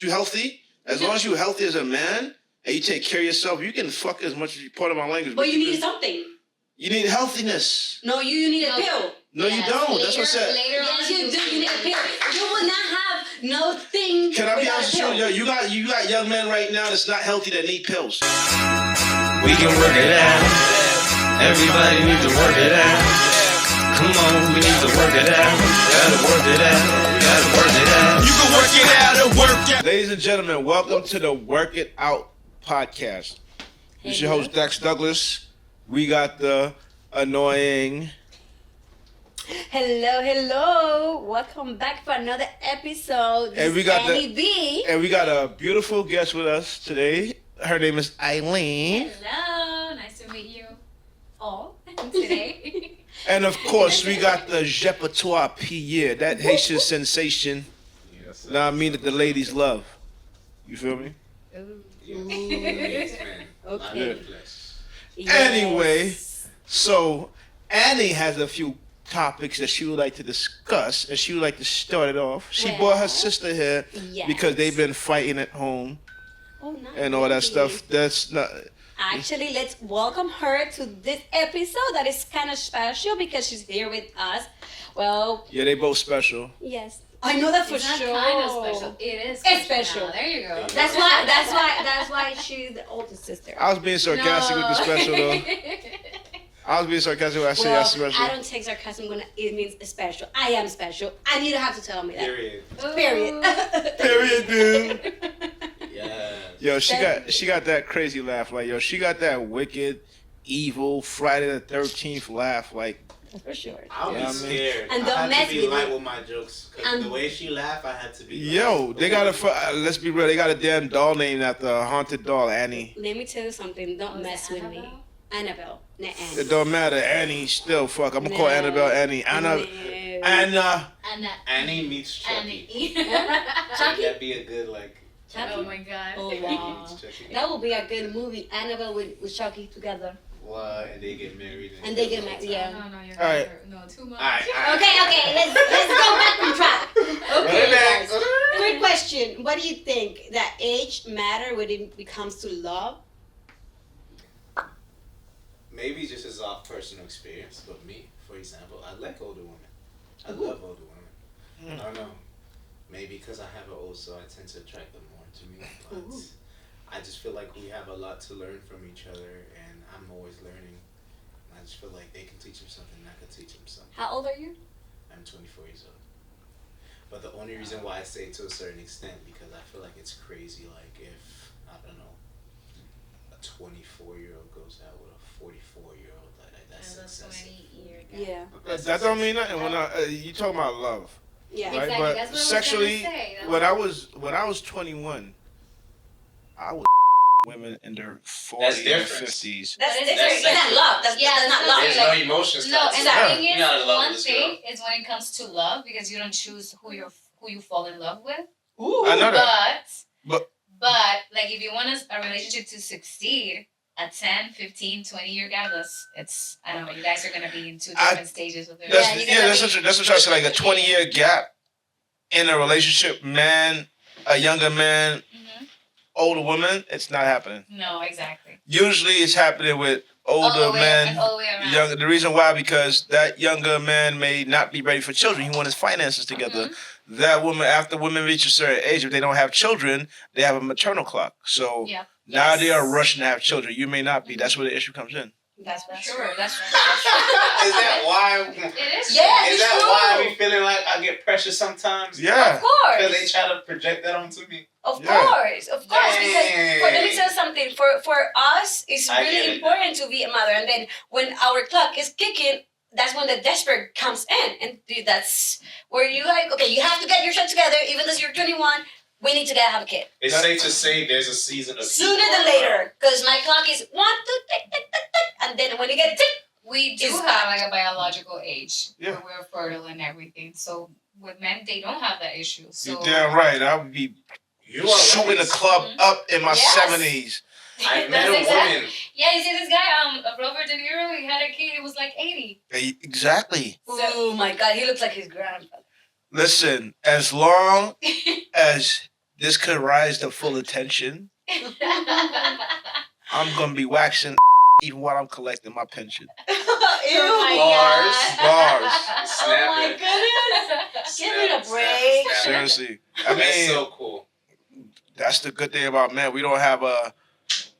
You healthy? As long as you're healthy as a man and you take care of yourself, you can fuck as much as you part of my language. But you need something. You need healthiness. No, you need a pill. No, you don't. Later, that's what I said. Yes, you do. You need a pill. You will not have no thing. Can I be honest with you? Yo, you got young men right now that's not healthy that need pills. We can work it out. Everybody needs to work it out. Come on, we need to work it out. Gotta work it out. Gotta work it out. You can work it out and work it. Ladies and gentlemen, welcome to the Work It Out podcast. This is your host, Dax Douglas. We got the annoying... Hello. Welcome back for another episode. This And we got Annie B. And we got a beautiful guest with us today. Her name is Aileen. Hello, nice to meet you all today. And of course, we got the GPTWA, that Haitian sensation. Yes. Now I mean that the ladies love. You feel me? Okay. Yes. Anyway, so Annie has a few topics that she would like to discuss, and she would like to start it off. She brought her sister here because they've been fighting at home and all that stuff. That's not... Actually, let's welcome her to this episode that is kind of special because she's here with us. Well... Yeah, they both special. Yes. I know that for It's not sure. kind of special. It is It's special. now. There you go. That's why she's the oldest sister. I was being sarcastic with the special, though. I was being sarcastic when I say that's special. I don't take sarcasm when it means special. I am special. And you don't have to tell me that. Period. Period. Period, dude. Yeah. Yo, she got that crazy laugh. Like, yo, she got that wicked, evil Friday the 13th laugh. Like, For sure. I'll be scared. And I don't had mess to be with light it. with my jokes. Because the way she laughed, I had to be light. yo, they got a, let's be real, they got a damn doll named after a haunted doll, Annie. Let me tell you something. Don't mess with me. Annabelle. Not Annie. It don't matter, Annie still fuck. I'm gonna call Annabelle Annie. Anna. Annie meets Chucky. Annie. Chucky? That'd be a good, like... Chucky? Oh my god. Oh, Annie wow. meets Chucky. That would be a good movie. Annabelle with Chucky together. What? And they get married. And they get married, yeah. No, you're All right. No, too much. Okay. Let's go back on track. Okay, back. guys. Quick question. What do you think? That age matter when it comes to love? Maybe just as off personal experience, but me, for example, I like older women. I love older women. I don't know. Maybe because I have an old soul, I tend to attract them more to me. But I just feel like we have a lot to learn from each other, and I'm always learning. And I just feel like they can teach them something, and I can teach them something. How old are you? I'm 24 years old. But the only reason why I say to a certain extent, because I feel like it's crazy, like if, I don't know, a 24-year-old goes out with a 44-year-old, that's excessive. Yeah. That don't mean nothing when you talking about love. Yeah. Right? Exactly, But that's what I was sexually, gonna say. when I was 21, I was women in their 40s That's and different. 50s. That's But different. it's It's not love. That's not love. There's Like- no emotions. No, and the Yeah. thing You're is, not in love one with this thing is when it comes to love, because you don't choose who you fall in love with. I know that. But like if you want a relationship to succeed at 10, 15, 20 year gap, it's I don't know, you guys are gonna be in two different stages of their That's life. that's what I said. Like a 20-year gap in a relationship, man, a younger man, older woman, it's not happening. No, exactly. Usually, it's happening with older men. all the way around. Younger. The reason why, because that younger man may not be ready for children. He wants his finances together. That woman, after women reach a certain age, if they don't have children, they have a maternal clock. So now they are rushing to have children. You may not be. That's where the issue comes in. That's for sure. That's Is that why? it is. Yeah, Is it's that true. why we feeling like I get pressure sometimes? Yeah. Of course. Because they try to project that onto me. Of Yeah. course. Because let me Dang. tell you something. For us, it's I get really it. important to be a mother. And then when our clock is kicking, that's when the desperate comes in. And that's where you like, okay, you have to get your shit together, even though you're 21. We need to have a kid. It's safe to say there's a season of Sooner than later. Because my clock is 1, 2, tick, tick, tick, tick. And then when you get tick, We do It's have not- like a biological age Yeah. where we're fertile and everything. So with men, they don't have that issue. So You're damn right. I would be You are shooting the right. club up in my Yes. 70s. I met That's a exactly- woman. Yeah, you see this guy, Robert De Niro, he had a kid, he was like 80. Exactly. oh my God, he looks like his grandfather. Listen, as long as this could rise to full attention. I'm gonna be waxing even while I'm collecting my pension. Ew. Bars. Oh my goodness. Give me a break. Seriously. I That's mean, so cool. that's the good thing about men. We don't have a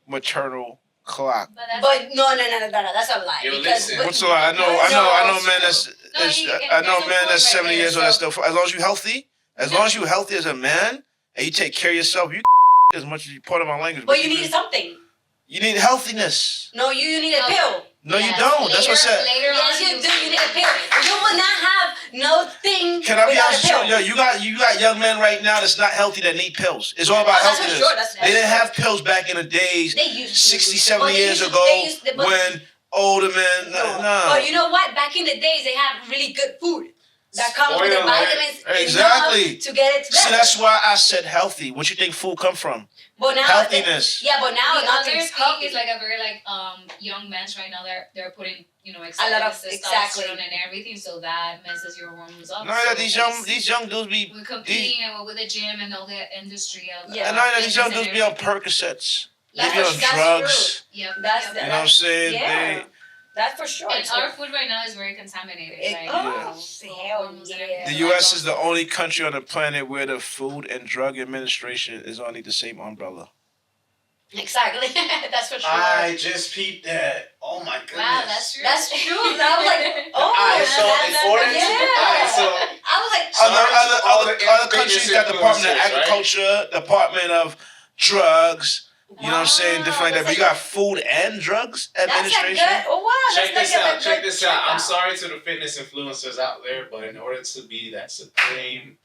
maternal clock. But no, that's a lie. Yo, Because listen. What's a lot? I know men that's No, I know there's a men point that's right 70 there, years old that's so- still as long as you healthy, as a man and you take care of yourself, you as much as you part of my language. But you need something. You need healthiness. No, you need a pill. No, you don't. That's what I said. Later Yes, on, you do. You need a pill. You will not have no thing Can I be without honest a with pill. you? Yo, you got young men right now that's not healthy that need pills. It's all about Oh, that's for healthiness. sure. That's They didn't have pills back in the days, They used to. 60, But 70 they years used to- ago, they used to- but- when older men, nah. But you know what? Back in the days, they have really good food that comes with the Spoiler alert. vitamins Exactly. enough to get it together. See, that's why I said healthy. What you think food come from? But now, Healthiness. Yeah, but now The other nothing's thing healthy. is like a very young men's right now. They're putting A lot of- exactly. testosterone and everything, so that messes your hormones up. No, So yeah, these it's- young dudes be. we're competing with the gym and all the industry of Yeah. And now these young fitness dudes and be on everything. Percocets. They That's be for- on that's drugs. Yep. That's yep. the- You know what I'm saying? Yeah. That's for sure. And our food right now is very contaminated. It- like, oh, hell hell yeah. yeah. The U.S. is the only country on the planet where the Food and Drug Administration is under the same umbrella. Exactly. That's for sure. I just peeped that. Oh my goodness. Wow, that's true. That's true. I was like, oh, Alright, so that's- in order to, yeah. alright, so I was like, Sorry to all the Other countries fitness got Department of influencers, right? Agriculture, Department of Drugs. You know what I'm saying? Different like that. But you got Food and Drugs that's a Administration. good. Oh wow. check that's this like a out. good Check this out. I'm checkout. sorry to the fitness influencers out there, but in order to be that supreme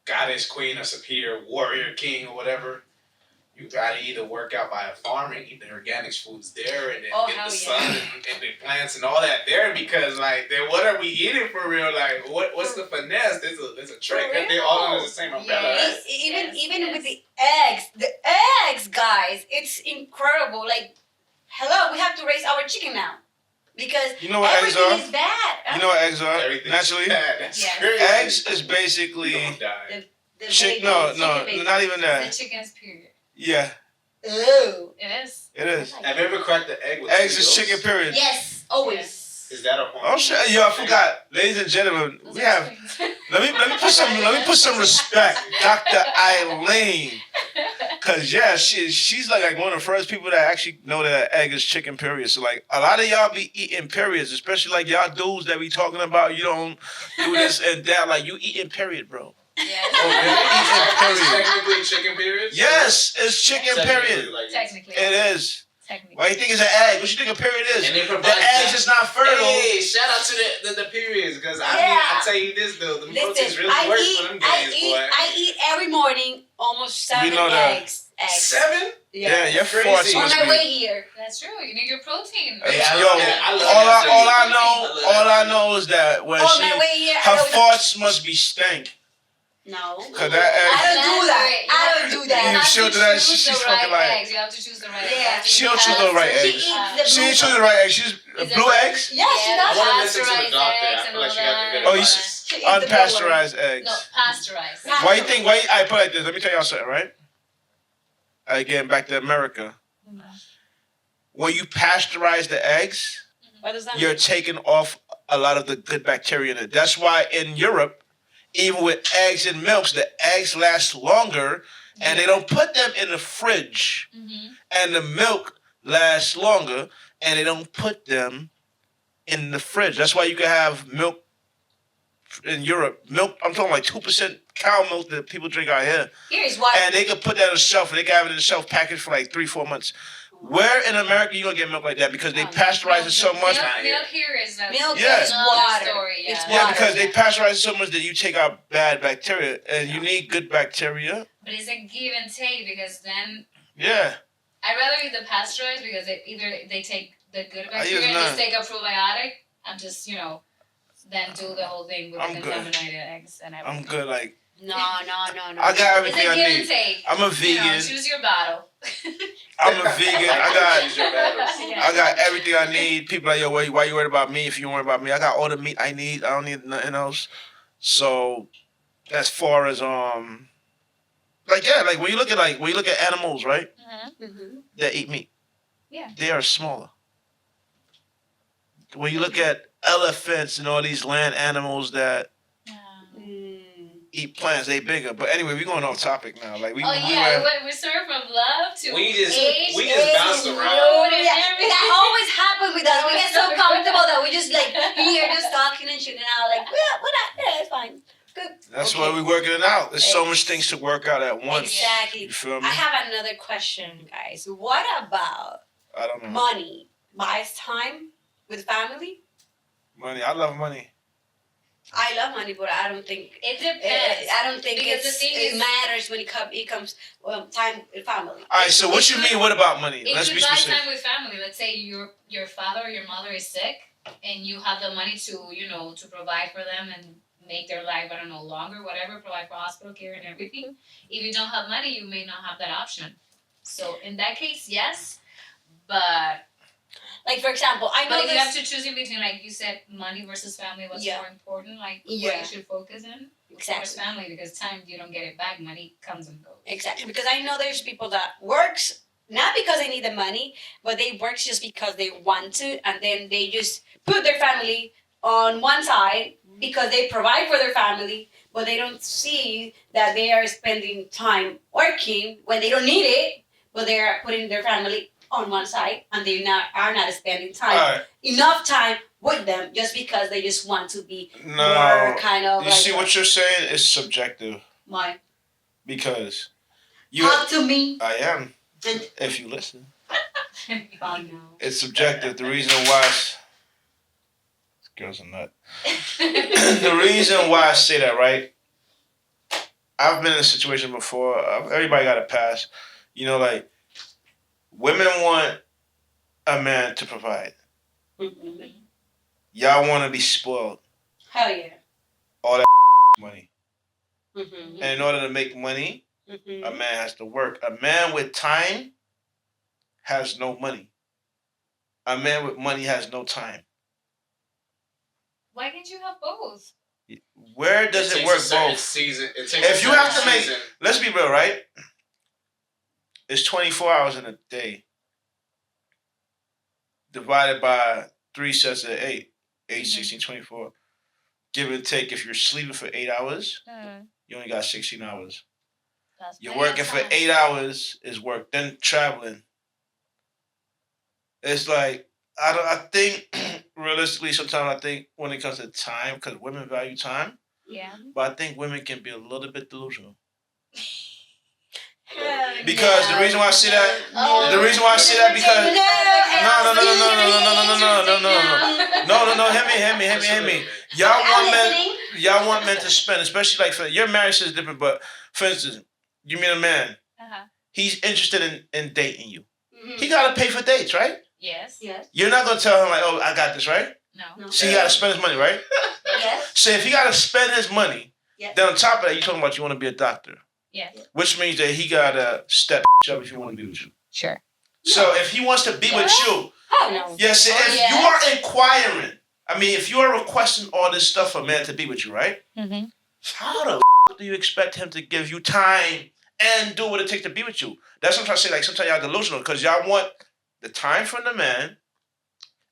goddess, queen, or superior warrior, king, or whatever, you gotta either work out by a farm and eat the organic foods there, and then Oh, get hell the yeah. sun and the plants and all that there, because like, then what are we eating for real? Like, what's the finesse? There's a trick. For They're all real. under the same umbrella. Yes. Right? Even Yes. with the eggs, guys, it's incredible. Like, hello, we have to raise our chicken now because You know what eggs everything are? is bad. You know what eggs are? Everything's Naturally, bad. That's Yes. crazy. eggs is You basically don't die. The chick. babies, No, chicken babies. not even The that. chicken's period. Yeah, Ew. It is. it is. Have you ever cracked the egg with Eggs is Cheetos? chicken. Period. Yes, always. Is that a hormone? Oh shit! Yo, I forgot, ladies and gentlemen. Those We are have. chickens. Let me put some respect, Dr. Aileen. Cause yeah, she's like one of the first people that actually know that egg is chicken period. So like a lot of y'all be eating periods, especially like y'all dudes that be talking about you don't do this and that. Like you eating period, bro. Yes. Oh, really? Eating It's period. technically chicken period? Yes, it's chicken Technically, period. like, Technically. It is. Technically. Why you think it's an egg? What you think a period is? And they The provide eggs is not fertile. Hey, shout out to the periods, because I mean, Yeah. I tell you this though, the proteins Listen, really work for them guys, boy. I eat every morning almost 7 know that. eggs. 7? Yeah, your Crazy. farts On must my be. way here. That's true. You need your protein. Hey, Yeah, I yo, love that. I love all that. I know, I love all I that. know is that when On she, my way here, her I don't. farts must be stank. No. Cause that egg, I don't do that. I don't do You that. have she'll to do that, choose she's the fucking right like- eggs. You have to choose the right Yeah. eggs. She don't choose the right She eggs. eats the She blue ain't choosing the one. right eggs. She's Is it blue right? eggs, Yes, she I does. wanna listen to the Pasteurized doctor. I eggs feel and like all she got the that. good Oh, you advice. She eats the blue one. unpasteurized eggs. No, pasteurized. Why you think? Why I put it like this? Let me tell y'all something, right? Again, back to America. When you pasteurize the eggs, What does that you're taking off a lot of the good bacteria in it. That's why in Europe, even with eggs and milks, the eggs last longer, and they don't put them in the fridge. Mm-hmm. And the milk lasts longer, and they don't put them in the fridge. That's why you can have milk in Europe. Milk, I'm talking like 2% cow milk that people drink out here. Here's why. And they could put that on the shelf, and they can have it in the shelf packaged for like 3-4 months. Where in America you gonna get milk like that? Because they pasteurize it so much. Milk here is a Milk Yeah. is another water. story. Yeah. It's Yeah, water. because they pasteurize it so much that you take out bad bacteria, and you need good bacteria. But it's a give and take because then Yeah. I'd rather eat the pasteurized because either they take the good I use bacteria and none. just take a probiotic and just then do the whole thing with I'm the good. contaminated eggs and everything. I'm good. Like No. I got It's everything a I give and need. take. I'm a You know, vegan. choose your battle. I'm a vegan. Choose your battles. I got everything I need. People are like, yo, why you worried about me if you worried about me? I got all the meat I need. I don't need nothing else. So, as far as like when you look at animals, right? Mm-hmm. That eat meat. Yeah. They are smaller. When you look at elephants and all these land animals that eat plants, they bigger. But anyway, we're going off topic now. Like we started from love to We just age, bounce around. That always happens with us. We get so comfortable that we just like here just talking and shooting out like it's fine. Good. That's why we're working it out. There's so much things to work out at once. Exactly. You feel me? I have another question, guys. What about I don't know. money buys time with family? Money. I love money. I love money, but I don't think it depends. I don't think Because it matters when it comes time with family. All right. So what you mean? What about money? If Let's you be buy specific. time with family, let's say your father or your mother is sick, and you have the money to provide for them and make their life, I don't know, longer, whatever, provide for hospital care and everything. If you don't have money, you may not have that option. So in that case, yes, but like for example, I know if you have to choose in between, like you said, money versus family, what's more important, like what you should focus in? Exactly. Of course, family, because time you don't get it back, money comes and goes. Exactly, because I know there's people that works not because they need the money, but they work just because they want to, and then they just put their family on one side because they provide for their family, but they don't see that they are spending time working when they don't need it, but they are putting their family on one side, and they are not spending time enough time with them just because they just want to be more kind of. You see what you're saying is subjective. Why? Because talk to me. I am. If you listen. Oh no. It's subjective. The reason why this girl's a nut. The reason why I say that, right? I've been in a situation before. Everybody got a pass. Like women want a man to provide. Mm-hmm. Y'all want to be spoiled. Hell yeah. All that money. Mm-hmm. And in order to make money, a man has to work. A man with time has no money. A man with money has no time. Why can't you have both? Where does it work both? Season. If you have to make, let's be real, right? It's 24 hours in a day. Divided by 3 sets of 8. 8, 16, 24. Give and take, if you're sleeping for 8 hours, you only got 16 hours. You're working for 8 hours is work. Then traveling. It's like, I think, realistically, sometimes I think when it comes to time, because women value time, but I think women can be a little bit delusional. Because the reason why I say that, because hear me. Y'all want men to spend, especially like for your marriage is different. But for instance, you meet a man, he's interested in dating you. He gotta pay for dates, right? Yes. You're not gonna tell him like, oh, I got this, right? No. So he gotta spend his money, right? Yes. So if he gotta spend his money, then on top of that, you're talking about you want to be a doctor. Yes. Which means that he gotta step up if he want to be with you. Sure. So if he wants to be with you, yes, if you are inquiring, if you are requesting all this stuff for a man to be with you, right? Mm-hmm. How the do you expect him to give you time and do what it takes to be with you? That's what I'm trying to say. Like sometimes y'all delusional because y'all want the time from the man,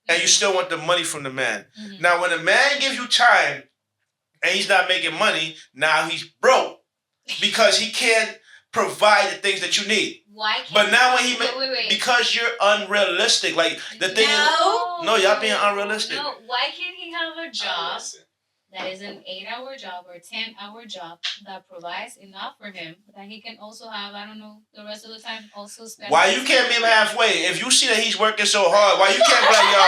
and you still want the money from the man. Mm-hmm. Now, when a man gives you time and he's not making money, now he's broke because he can't provide the things that you need. Why can't but now when wait. Because you're unrealistic. Like the thing no, y'all being unrealistic. No, why can't he have a job that is an 8-hour job or 10-hour job that provides enough for him that he can also have, I don't know, the rest of the time also spend. Why you can't meet him halfway? If you see that he's working so hard, why you can't be like, yo?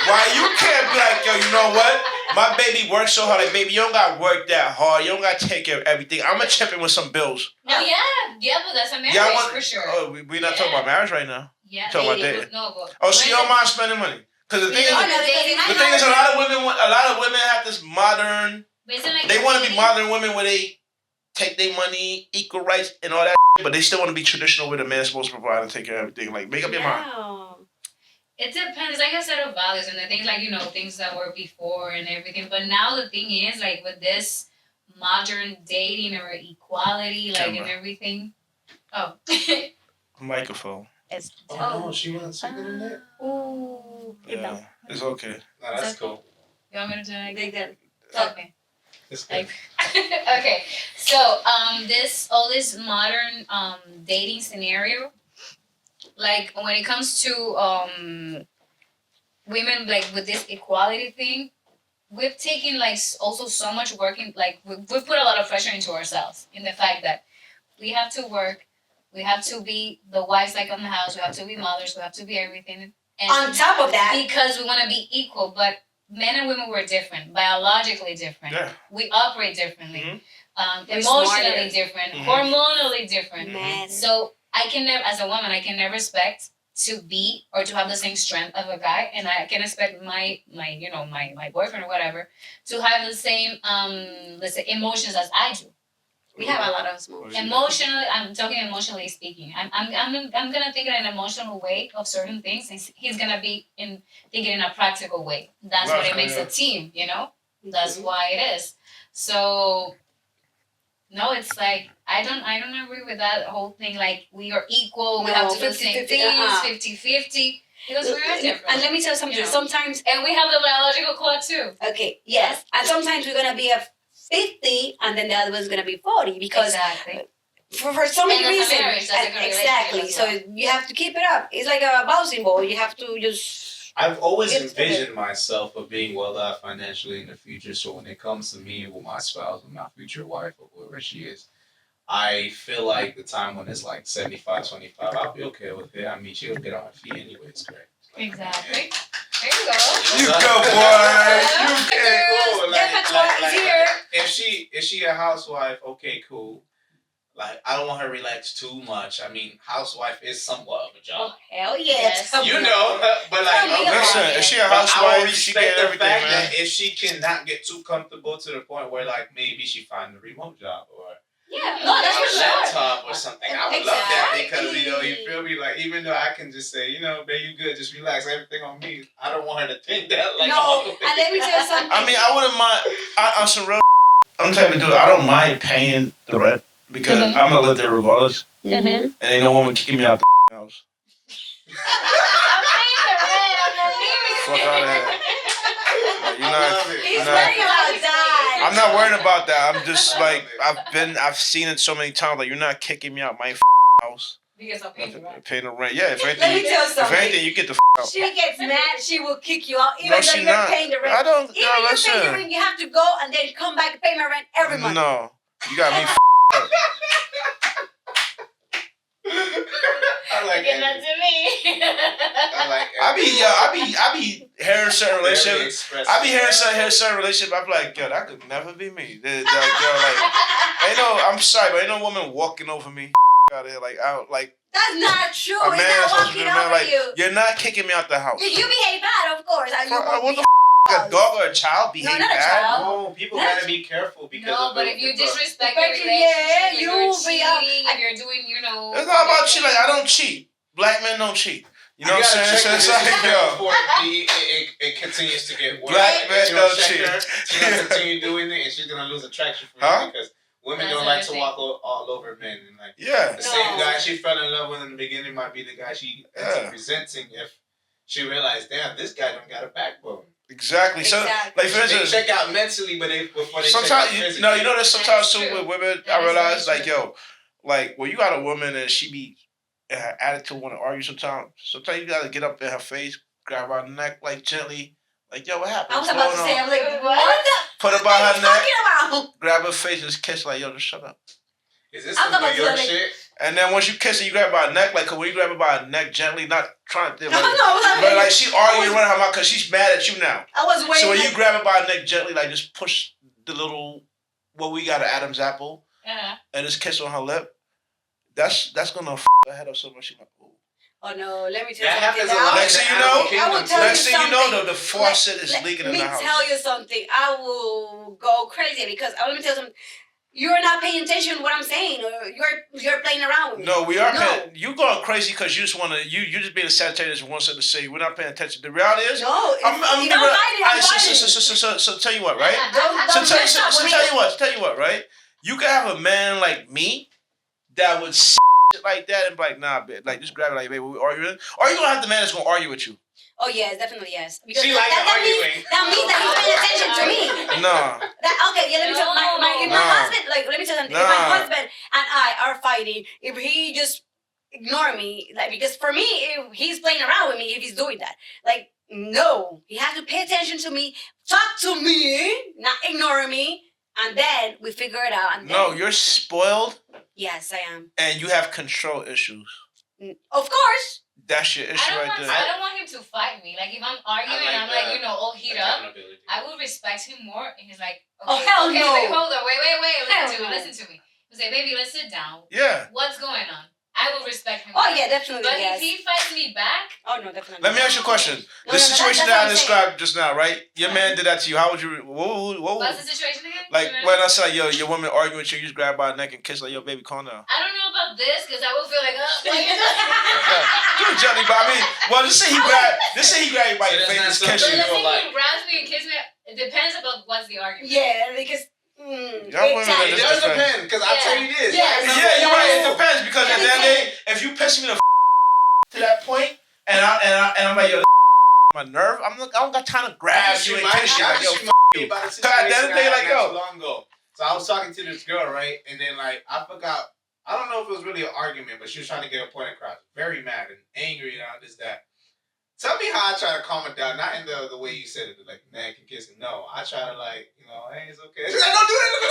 Why you can't be like, yo? You know what? My baby works so hard. Like, baby, you don't got to work that hard. You don't got to take care of everything. I'm gonna chip in with some bills. No, but that's a marriage for sure. Oh, we're not talking about marriage right now. Yeah, talking about dating. No, but so you don't mind spending money? Because the thing is, a lot of women have this modern. They want to be modern women where they take their money, equal rights, and all that. But they still want to be traditional where the man's supposed to provide and take care of everything. Like, make up your mind. It depends. Like I said, of values and the things like things that were before and everything. But now the thing is, like with this modern dating or equality, like, and Camera. everything. Oh. Microphone. It's Oh, no, she wasn't singing in it? Ooh. Yeah, it's okay. No, that's cool. You want me to do it They again? did. Okay. It's good. Okay. So this modern dating scenario, like when it comes to women, like with this equality thing, we've taken like also so much work in, like we've put a lot of pressure into ourselves in the fact that we have to work, we have to be the wives like on the house, we have to be mothers, we have to be everything, and On top of that, because we want to be equal, but men and women were different, biologically different. Yeah. We operate differently, We're emotionally smarter. different, Mhm. hormonally different. man. So I can never, as a woman, I can never expect to be or to have the same strength of a guy, and I can expect my boyfriend or whatever to have the same let's say emotions as I do. We have a lot of smoke. Emotionally, I'm talking emotionally speaking. I'm gonna think in an emotional way of certain things, and he's gonna be thinking in a practical way. That's what it makes a team, you know. That's why it is. So no, it's like I don't agree with that whole thing. Like we are equal, we No, have to do the 50-50, same things, 50-50. Because we are different. And let me tell you something. You know. Sometimes, And we have the biological clock too. okay, yes, and sometimes we're gonna be a 50, and then the other one's gonna be 40 because Exactly. for so many And that's a reasons. marriage, that's a good Exactly. relationship as So you have to keep it up. It's like a bouncing ball. You have to just. I've always Get to envisioned myself of being well off financially in the future. So when it comes to me with my spouse, with my future wife, or whoever she is, I feel like the time when it's like 75-25, I'll be okay with it. I mean, she'll get on her feet anyway. It's great. Exactly. There you go. You go, boy. You Okay, cool. Like, here. If she a housewife, okay, cool. Like I don't want her to relax too much. I mean, housewife is somewhat of a job. Oh, hell yes. Yes. You know, but like, Tell me about Listen, it. if she a but I housewife, will she respect get the everything, fact man. that if she cannot get too comfortable to the point where like maybe she find a remote job or Yeah. No, that's a for sure. laptop or something. I would love that because you Exactly. feel me. Like even though I can just say, babe, you good, just relax, everything on me. I don't want her to think that. Like, No, and let me tell you something. I mean, I wouldn't mind. On some real, I'm the type of dude. I don't mind paying the rent because I'm gonna live there regardless, Mm-hmm. and ain't no woman kicking me out the house. Fuck out of here. You're not. He's you're not- worrying about that. I'm not worried about that. I'm just like I've seen it so many times. Like you're not kicking me out my house. Because I'm paying you, right? Paying the rent. Yeah, if Let me anything, tell you if something. anything, you get the out. She gets mad. She will kick you out, even No, though she you're not. paying the rent. I don't. Even Girl, you pay the listen. rent, you have to go and then come back and pay my rent every month. No, you got me. I like Give that it. to me. I like it. I be hearing certain Very relationships. expressive. I be hearing certain relationship. I be like, yo, that could never be me. Girl, like, ain't no. I'm sorry, but ain't no woman walking over me. Out of here, like, out, like That's not true. a He's man not supposed to be walking a man. over Like, you. you're not kicking me out the house. You behave bad, of course. You won't What be the a dog or a child behave not a bad? child. No, people That's- gotta be careful because No, of but the- if you the- disrespect But your yeah, relationship, you you're will be out. cheating, if you're doing, It's not about cheating. Like, I don't cheat. Black men don't cheat. You know what I'm saying? So it's like, yo. Before it continues to get worse. Black men You know, don't check cheat. her, she's gonna continue doing it, and she's gonna lose attraction for Huh? you because women That's don't like to everything. walk all over men. And like Yeah. the same No. guy she fell in love with in the beginning might be the guy she ends up resenting if she realized, damn, this guy don't got a backbone. Exactly. So, Exactly. like, for They instance, check out mentally, but before they check out sometimes physically. you know there's sometimes That's too true. with women. That I is realize very like true. yo, like when you got a woman and she be attitude want to argue sometimes. Sometimes you gotta get up in her face, grab her neck like gently, like yo, what happened? I was What's about to going say, on? I'm like, what the Put her fuck by are her you neck, talking about? grab her face and just kiss like yo, just shut up. Is this I'm some about New to York like- shit? And then once you kiss her, you grab her by her neck. Like when you grab her by her neck gently, not trying to. No, But like she arguing running her mouth because she's mad at you now. I was waiting. So when you like, grab her by her neck gently, like just push the little, what we got, an Adam's apple, and just kiss on her lip. That's gonna her head up so much. She like, ooh. oh no, let me tell That you something. happens a lot. Next thing you know, I will tell Next you thing you know, something. the faucet is leaking in the Let me house. tell you something. I will go crazy because let me tell you something. you're not paying attention to what I'm saying, or you're playing around with me. No, we are paying. You going crazy because you just want to. You just being a Sagittarius and want something to say. We're not paying attention. The reality is, No, I'm fighting. So tell you what, right? Tell you what, right? You can have a man like me that would like that and be like, nah, bitch, like just grab it like, baby, we arguing. Or you gonna have the man that's gonna argue with you. Oh yes, definitely yes. Because She like arguing. That means that he's paying attention to me. Nah. Okay, yeah. Let me tell if my husband, like, let me tell you something. If my husband and I are fighting, if he just ignore me, like, because for me, if he's playing around with me, if he's doing that, like, no, he has to pay attention to me, talk to me, not ignore me, and then we figure it out. And then, No, you're spoiled. Yes, I am. And you have control issues. Of course. That's your issue right there. I don't want him to fight me. Like, if I'm arguing and I'm like, all heat up, I will respect him more. And he's like, okay, hell okay, no. wait, hold on, wait, listen to me. He'll say, baby, let's sit down. Yeah. What's going on? I will respect him. Oh, yeah, definitely. But yes. if he fights me back. Oh, no, definitely. Let me ask you a question. The situation that I described just now, right? Your man did that to you. How would you? What's the situation again? Like when I say, yo, your woman arguing with you, you just grab by the neck and kiss like, yo, baby, calm down. I don't know about this because I will feel like, what you Do it, Johnny, but I mean, well, just say he grabbed you by your face and kiss But you. let's say he grabs me and kisses me. It depends about what's the argument. Yeah, because. It does depend, because I'll tell you this. Yes. Yeah, you're right. It depends because at the end of the day, if you piss me the to that point, and I'm like, yo, my nerve, I don't got time to grab you and kiss you. Like, yo, you. About a at the end of the day, like, yo. Long ago. So I was talking to this girl, right, and then like I forgot. I don't know if it was really an argument, but she was trying to get a point across. Very mad and angry and all this that. Tell me how I try to calm it down, not in the way you said it, like neck and kissing. No, I try to like, hey, it's okay. She's like, don't do that.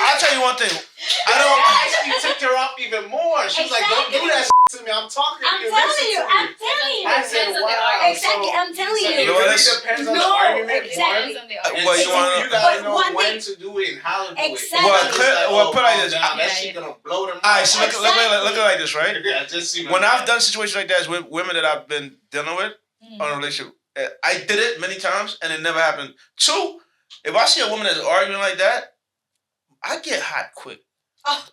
I'll tell you one thing. I actually tipped her off even more. She was like, don't do that to me. I'm talking to you. I'm telling you. I said, wow. Exactly, I'm telling you. It really depends on the argument. Exactly. Well, you gotta know when to do it and how to do it. Exactly. Well, put it like this. That shit gonna blow them. Alright, so look at it like this, right? Yeah, just see when I've done situations like that with women that I've been dealing with on a relationship, I did it many times and it never happened. Two, if I see a woman that's arguing like that, I get hot quick. Oh.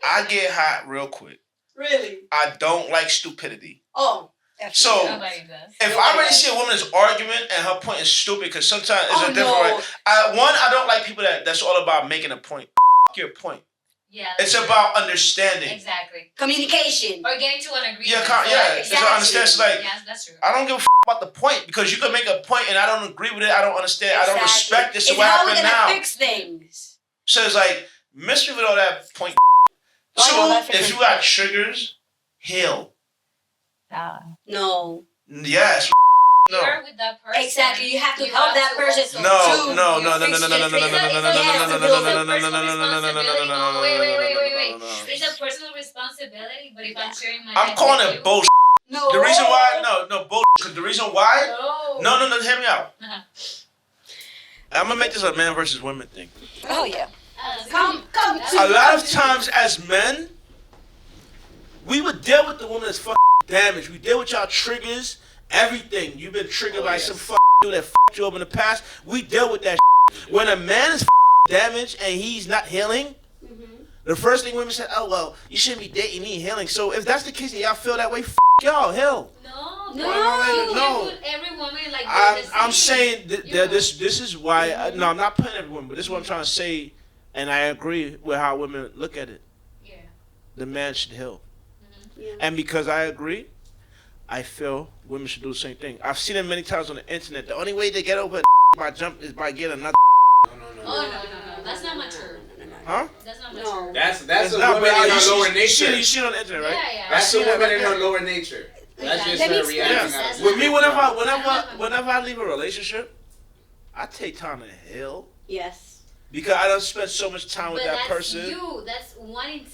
I get hot real quick. Really? I don't like stupidity. Oh. So, if I already see a woman that's arguing and her point is stupid, because sometimes it's a different way. I don't like people that's all about making a point. Your point. Yeah. It's about understanding. Exactly. Communication. Or getting to an agreement. Yeah, exactly. So I understand. So like, yes, that's true. I don't give a about the point because you can make a point and I don't agree with it. I don't understand. Exactly. I don't respect this. So it's what how happened we're now? Fix things. So it's like, miss me with all that point. Two, if you got triggers, heal. No. Yes. No. You're with that person. Exactly. You have to help that person. No. Wait. It's a personal responsibility, but if I'm sharing my I'm calling it bullshit. No. The reason why, no, bullshit. Because the reason why, no, hear me out. I'm gonna make this a man versus women thing. Oh yeah. Come. A lot of times as men, we would deal with the woman that's fucking damaged. We deal with y'all triggers, everything. You've been triggered by some fucking dude that fucked you up in the past. We deal with that shit. When a man is damaged and he's not healing, the first thing women say, oh, well, you shouldn't be dating me healing. So if that's the case and y'all feel that way, y'all, hell. No. Every woman like I'm saying this is why, I'm not putting every woman, but this is what I'm trying to say, and I agree with how women look at it. Yeah. The man should heal. Yeah. And because I agree, I feel women should do the same thing. I've seen it many times on the internet. The only way they get over by jump is by getting another. No. That's not mature. Huh? That's not mature. That's a woman in her lower nature. You see it on the internet, right? Yeah. That's a woman in her lower nature. That's just her reacting. Yeah. With me, whenever I leave a relationship, I take time to heal. Yes. Because I don't spend so much time with that person. That's 1 in 10.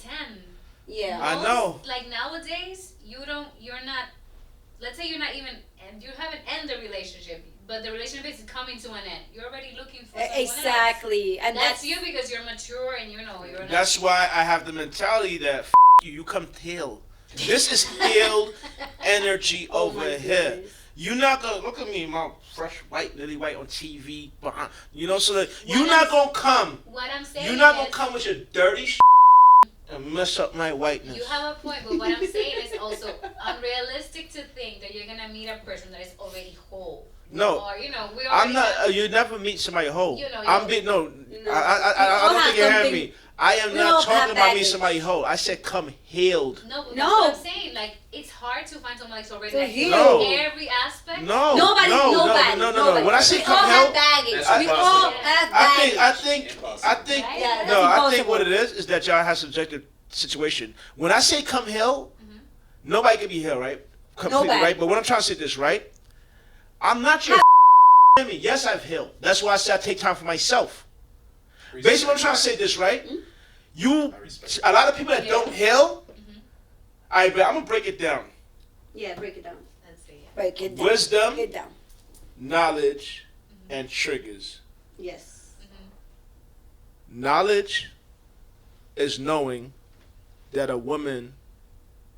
Yeah. I know. Like nowadays, you're not, let's say you haven't ended the relationship, but the relationship is coming to an end. You're already looking for someone exactly. else. And that's you because you're mature and you're not. That's why I have the mentality that you come to heal. This is healed energy over here. You're not gonna look at me, my fresh white, lily white on TV, behind, so that you're not gonna come. What I'm saying You're not is, gonna come with your dirty and mess up my whiteness. you have a point, but what I'm saying is also unrealistic to think that you're gonna meet a person that is already whole. No, Or we already I'm not. You never meet somebody whole. I'm being No. I don't think you're hearing me. I am We not all talking have about meeting baggage. somebody whole. I said come healed. No, but that's No. what I'm saying. Like, it's hard to find someone that's already So like healed. No. in every aspect. No, Nobody. no. When I say we come all have healed, baggage. That's We all impossible. have I baggage. think, Impossible. I think, Right? Yeah, that's no, I think impossible. what it is that y'all have subjective situation. When I say come healed, nobody can be healed, right? Completely, Nobody. right? But what I'm trying to say this, right? I'm not your enemy. Yes, I've healed. That's why I say I take time for myself. Basically, what I'm trying to say this, right? A lot of people that don't heal, I'm gonna break it down. Yeah, break it down. Let's see. Break it down. Wisdom, Break it down. knowledge, and triggers. Yes. Knowledge is knowing that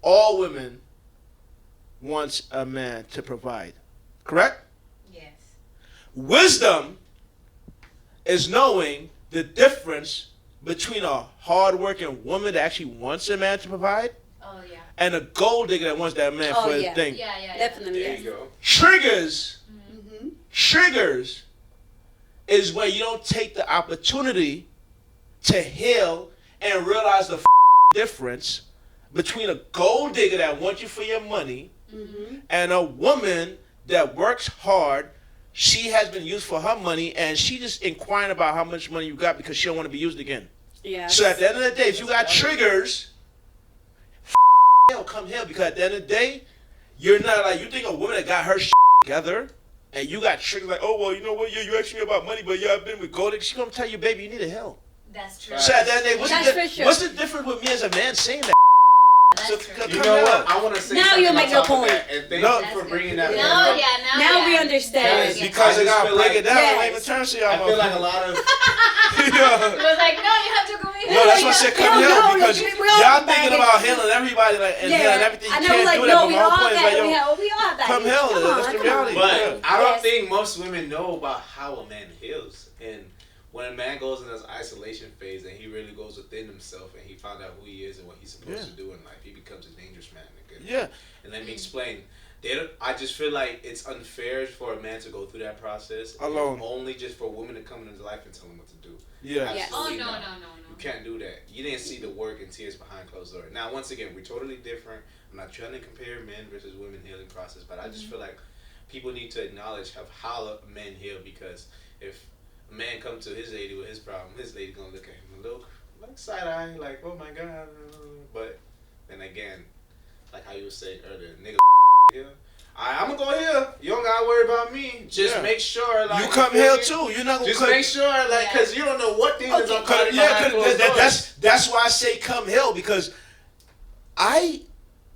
all women wants a man to provide. Correct? Yes. Wisdom is knowing the difference between a hard-working woman that actually wants a man to provide Oh yeah. and a gold digger that wants that man Oh, for his yeah. thing. Yeah. Definitely. There Yes. you go. Triggers Mm-hmm. Triggers is when you don't take the opportunity to heal and realize the difference between a gold digger that wants you for your money and a woman that works hard. She has been used for her money and she just inquiring about how much money you got because she don't want to be used again. Yeah. So at the end of the day, if you got triggers, come here, because at the end of the day, you're not like, you think a woman that got her together and you got triggers like, oh, well, you know what, you asked me about money, but I've been with gold. She's going to tell you, baby, you need a help. That's true. So at the end of the day, what's the difference with me as a man saying that? That's true. You know what? I want to say Now something you make on your top of point. that, and thank No. you for bringing that No, up. yeah, Now we yeah. understand. Yeah. Because I I got just to feel break like- it down. Yes. I ain't even turn to y'all. I feel like a lot of It was like, no, you have to go in. No, that's why I said come No, here no, because we all y'all have thinking baggage. about healing everybody like, and healing everything. You I know, can't like, do that. no, But we my all whole point is have like, yo, we all have come baggage. hell, Come that's on, the come reality. on. But Yeah. I don't Yes. think most women know about how a man heals. And when a man goes in this isolation phase and he really goes within himself and he found out who he is and what he's supposed to do in life, he becomes a dangerous man. Nigga. Yeah. And let me explain. I just feel like it's unfair for a man to go through that process Alone. only just for a woman to come into his life and tell him what to do. Yeah. Yes. Oh, Absolutely no. not. You can't do that. You didn't see the work and tears behind closed doors. Now, once again, we're totally different. I'm not trying to compare men versus women healing process, but I just feel like people need to acknowledge how men heal, because if a man comes to his lady with his problem, his lady gonna look at him a little like side eye, like, oh my god. But then again, like how you were saying earlier, nigga here. I'm gonna go here. You don't gotta worry about me. Just make sure, like, you come here too. You're not gonna just make sure, like, cause you don't know what things is Cause, yeah, cause that's why I say come hell, because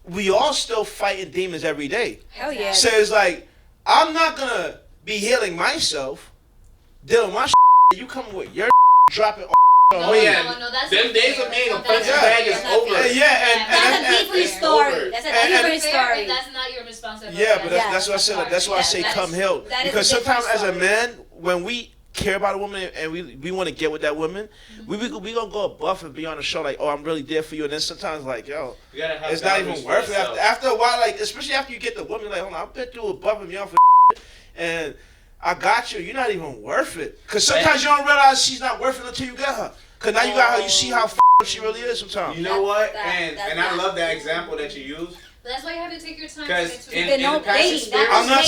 we all still fighting demons every day. Hell yeah. So it's like, I'm not gonna be healing myself, dealing with my you coming with your dropping Oh yeah, No, that's them not days fair. of being a That's punching not bag fair. is That's not over. fair. That's a different it's story. over. That's a And- different Fair, story. and that's not your responsibility. Yeah, but Yeah. that's what I said. That's why I say That come is- help. that is Because a different sometimes as a story. man, when we care about a woman and we want to get with that woman, we gonna go above and be on the show like, oh, I'm really there for you. And then sometimes like, yo, You gotta have it's not boundaries even for worth it. yourself. After a while, like, especially after you get the woman, like, hold on, I've been through above and beyond for and I got you. You're not even worth it. Because sometimes you don't realize she's not worth it until you get her. Because now you got her, you see how she really is sometimes. You know what? That's And I not- love that example that you use. But that's why you have to take your time to Because get to in, know. in no the past dating, experience, that's I'm not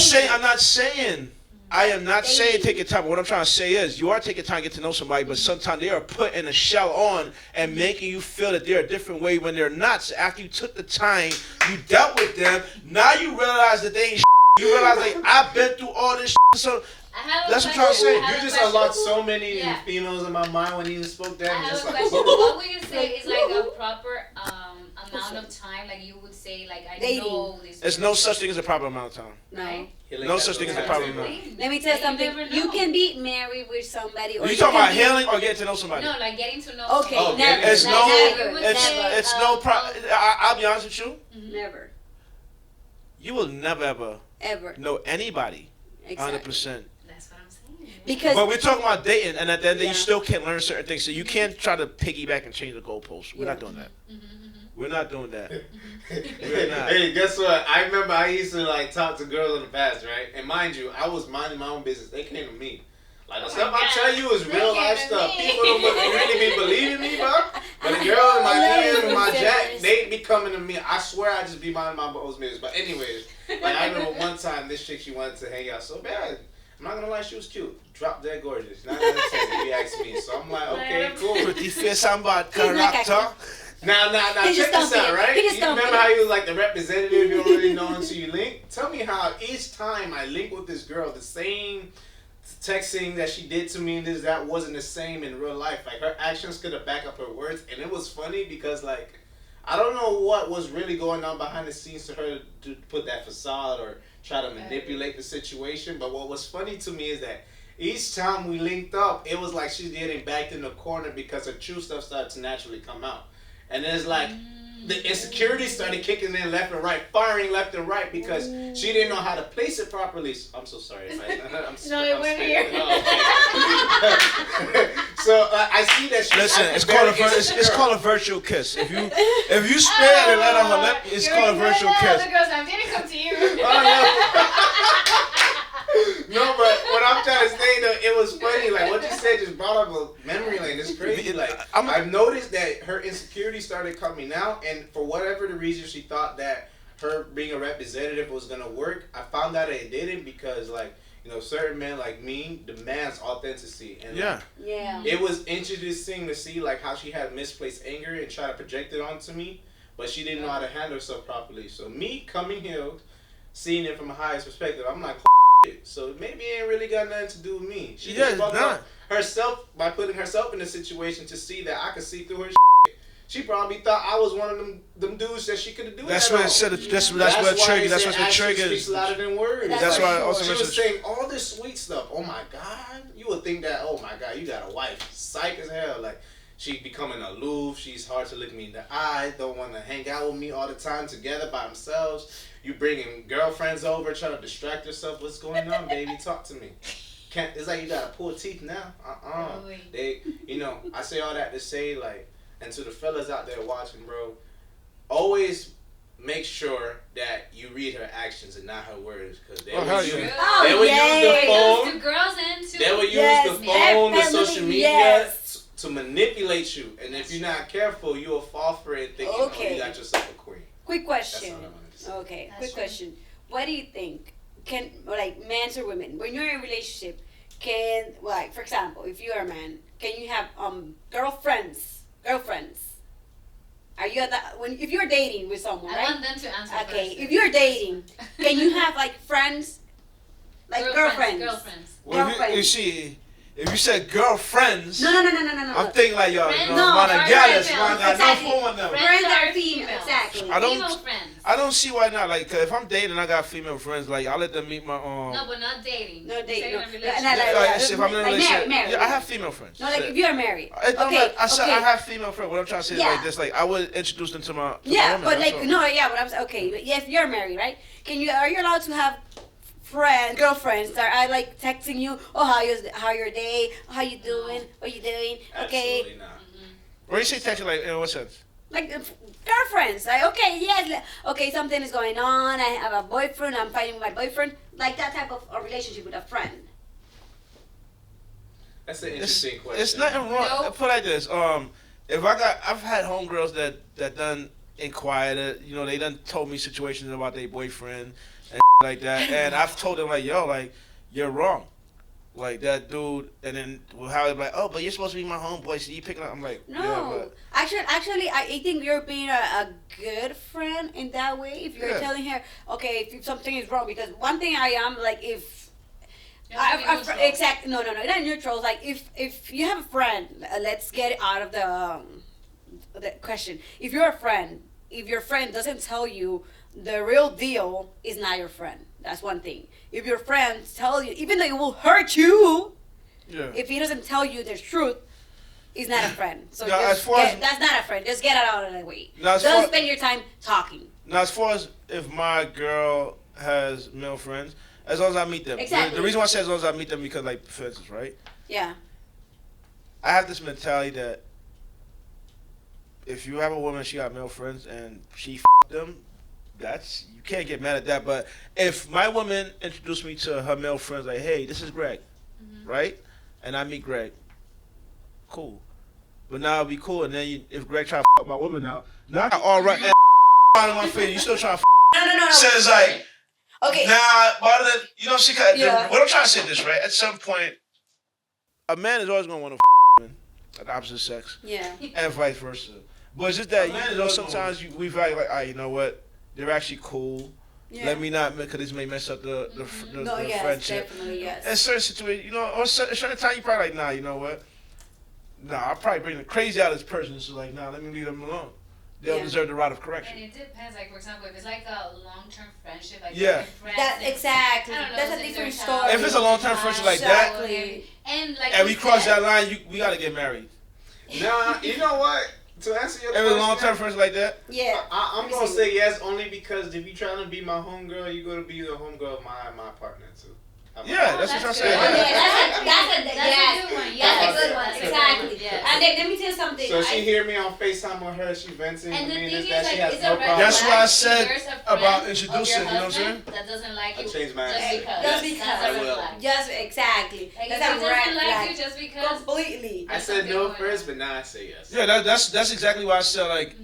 saying I am not saying Dating. take your time. But what I'm trying to say is you are taking time to get to know somebody, but sometimes they are putting a shell on and making you feel that they're a different way when they're not. So after you took the time, you dealt with them, now you realize that they ain't you realize like I've been through all this so I have a that's what I'm question. trying to say. I have you a just question. unlocked so many Yeah. females in my mind when you spoke I that. have Just a like, question. What would you say is like a proper amount of time? Like you would say, like I Dating. know this. there's no such thing as a proper amount of time. No. healing No has such thing as a time problem. table. Let me tell you something. never You know. can be married with somebody, or Are you talking can about be- healing or getting to know somebody? No, like getting to know. Okay, Oh, never. It's Like, no, never. it's no. I'll be honest with you. Never. You will never ever ever. know anybody. Exactly. 100%. That's what I'm saying. Because But we're talking about dating, and at the end, Yeah. you still can't learn certain things. So you can't try to piggyback and change the goalposts. We're not doing that. We're not doing that. We're not. Hey, guess what? I remember I used to like talk to girls in the past, right? And mind you, I was minding my own business. They came to me. Like the stuff I tell you is They real came life to stuff. me. People don't really be believing me, bro. But the girl in my DM and my jack, they be coming to me. I swear I just be minding my own business. But anyways, like I remember one time this chick, she wanted to hang out so bad. I'm not gonna lie, she was cute. Drop dead gorgeous. Not gonna say if you ask me. So I'm like, okay, cool. Pretty face and bad He's not character. Now, He check just this don't out, fit. right? He You just don't remember fit. how you was like the representative, you don't really know until you link? Tell me how each time I link with this girl, the same texting that she did to me and that wasn't the same in real life. Like her actions could have backed up her words. And it was funny because like, I don't know what was really going on behind the scenes to her to put that facade or try to manipulate the situation. But what was funny to me is that each time we linked up, it was like she's getting backed in the corner because her true stuff started to naturally come out. And then it's like the insecurity started kicking in left and right, firing left and right because she didn't know how to place it properly. I'm so sorry. I'm No, it went here. So I see that she's Listen, acting it's called a very it's called a virtual kiss. If you spare the letter on her lip, it's called a virtual kiss. The girls, I didn't come to you. No, but what I'm trying to say though, it was funny. Like what you said just brought up a memory lane. It's crazy. Like I've noticed that her insecurity started coming out, and for whatever the reason she thought that her being a representative was gonna work, I found out it didn't because like certain men like me demands authenticity, and Yeah. it was interesting to see like how she had misplaced anger and try to project it onto me, but she didn't know how to handle herself properly. So me coming here, seeing it from a highest perspective, I'm like. So maybe it ain't really got nothing to do with me. She just fucked up herself by putting herself in a situation to see that I could see through her shit. She probably thought I was one of them dudes that she could have do That's that what on. it said. That's what triggered. That's what the trigger speaks louder than words. That's why I also she was mentioned. saying all this sweet stuff. Oh my God, you would think that. Oh my God, you got a wife. Psych as hell. Like she becoming aloof. She's hard to look me in the eye. Don't want to hang out with me all the time together by themselves. You bringing girlfriends over, trying to distract yourself. What's going on, baby? Talk to me. It's like you gotta pull teeth now. They, I say all that to say like, and to the fellas out there watching, bro, always make sure that you read her actions and not her words, because they will use the phone. Do girls into? They will use the phone, the social media to manipulate you, and if you're not careful, you will fall for it thinking, oh, you got yourself a queen. Quick question. That's all I wanted to say. Okay, That's quick true. question. What do you think? Can men or women, when you're in a relationship, for example, if you're a man, can you have girlfriends? Are you at that if you're dating with someone, I right? want them to answer Okay, first. if you're dating, can you have like friends, like girlfriends? Girlfriends. Well, you see, if you said girlfriends, No. I'm thinking like y'all, Friends? No, man and gals, friends. man, got Exactly. no phone with them. Friends are female, exactly. I don't- Female friends. I don't see why not. Like, if I'm dating, I got female friends. Like, I let them meet my No, but not dating. No dating, Say no. in a No, relationship. if I'm in a like relationship, married. yeah, I have female friends. No, like if you're married. I said I have female friends. What I'm trying to say is Yeah. like this. Like, I would introduce them to my Yeah, woman. but that's like all. no, yeah, but I'm okay. But yeah, if you're married, right? Are you allowed to have girlfriends that are like texting you? Oh, how your day? How you doing? What you doing? Okay, Absolutely not. When you say texting, like, in what sense? like girlfriends. Like okay, yes, okay, something is going on. I have a boyfriend. I'm fighting with my boyfriend. Like that type of a relationship with a friend. That's an interesting question. It's nothing wrong. Nope. Put it like this. I've had homegirls that done inquired. They done told me situations about their boyfriend and like that, and I've told them like, yo, like, you're wrong. Like that dude, and then how they're like, oh, but you're supposed to be my homeboy, so you picking up. I'm like, No, yeah, actually, I think you're being a good friend in that way. If you're Yeah. telling her, okay, if something is wrong, because one thing I am like if. You have to be neutral. Exactly. No, not neutral. Like if you have a friend, let's get it out of the question. If you're a friend, if your friend doesn't tell you the real deal, is not your friend. That's one thing. If your friends tell you, even though it will hurt you, yeah. if he doesn't tell you the truth, he's not a friend. So Now, just as far as- that's not a friend. Just get it out of the way. Now, as Don't far- spend your time talking. Now, as far as if my girl has male friends, as long as I meet them. Exactly. The reason why I say as long as I meet them because, like, for instance, right? Yeah. I have this mentality that if you have a woman, she got male friends, and she them, you can't get mad at that. But if my woman introduced me to her male friends, like, hey, this is Greg, right? And I meet Greg, cool. But now it'll be cool, and then if Greg try to fuck my woman out, now all right, and in my face, you still trying to No. says like, Okay. nah, you know, Yeah. what I'm trying to say is this, right? At some point, a man is always going to want to women of the opposite sex. Yeah. And vice versa. But it's just that, you know, sometimes we value like, all right, you know what? They're actually cool. Yeah. Let me not, because this may mess up the yes, friendship. definitely, yes. In certain situations, you know, or certain time, you probably like, nah, you know what? Nah, I'll probably bring the crazy out of this person. So like, nah, let me leave them alone. They'll deserve the rod of correction. And it depends, like, for example, if it's like a long-term friendship, like friends, That's exactly. I don't know, That's a things different are story. If it's a long-term friendship like that, Exactly. and we cross that line, we gotta get married. Nah, you know what? To answer your If it's a question, long-term friendship like that, Yeah. I'm gonna say yes only because if you trying to be my homegirl, you gonna be the homegirl of my partner too. yeah, that's what I'm that's saying. Oh, good. yeah, that's a That's a good one. That's a Yes. good one. That's a good Exactly. one, yes. And then let me tell you something. So she hear me on FaceTime with her, she venting And to the me thing and is, that like, she has it's no a red problem. That's flag why I if said there's a friend about of introducing, your you know what I'm saying? husband that doesn't like I you changed my just answer. because. Just because. That's a I red will. flag. Just exactly. Like, That's if a he red doesn't like flag. you just because. Completely. I said no first, but now I say yes. Yeah, that's exactly why I said like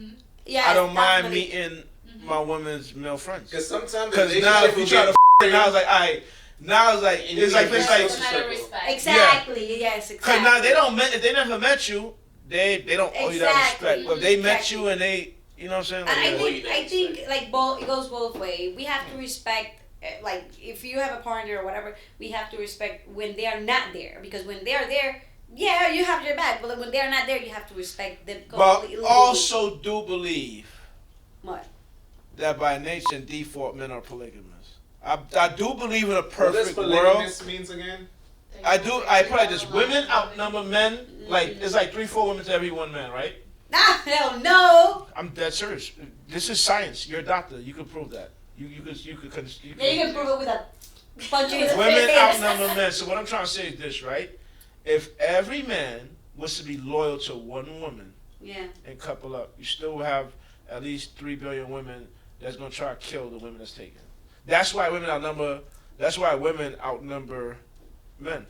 Yeah. I don't mind definitely. meeting my woman's male friends. Because sometimes Because now if you try to now it's like alright, now it's like It's a matter of respect. Exactly. Yes. Exactly. Because now if they never met you, they don't owe you that Exactly. respect. But if they met Exactly. you and they, you know what I'm saying? Like, And yeah. I think like both, it goes both ways. We have to respect, like if you have a partner or whatever, we have to respect when they are not there, because when they are there, yeah, you have your back. But when they are not there, you have to respect them But completely. also do believe What? that by nature and default men are polygamous. I do believe in a What does perfect world. polygamous means again? I put like this: women outnumber men. Like it's like 3-4 women to every one man, right? Ah, hell no. I'm dead serious. This is science. You're a doctor. You can prove that. You could. Yeah, you can prove it with a punch in the Women face. outnumber men. So what I'm trying to say is this, right? If every man was to be loyal to one woman Yeah. and couple up, you still have at least 3 billion women that's gonna try to kill the women that's taken. That's why women outnumber men.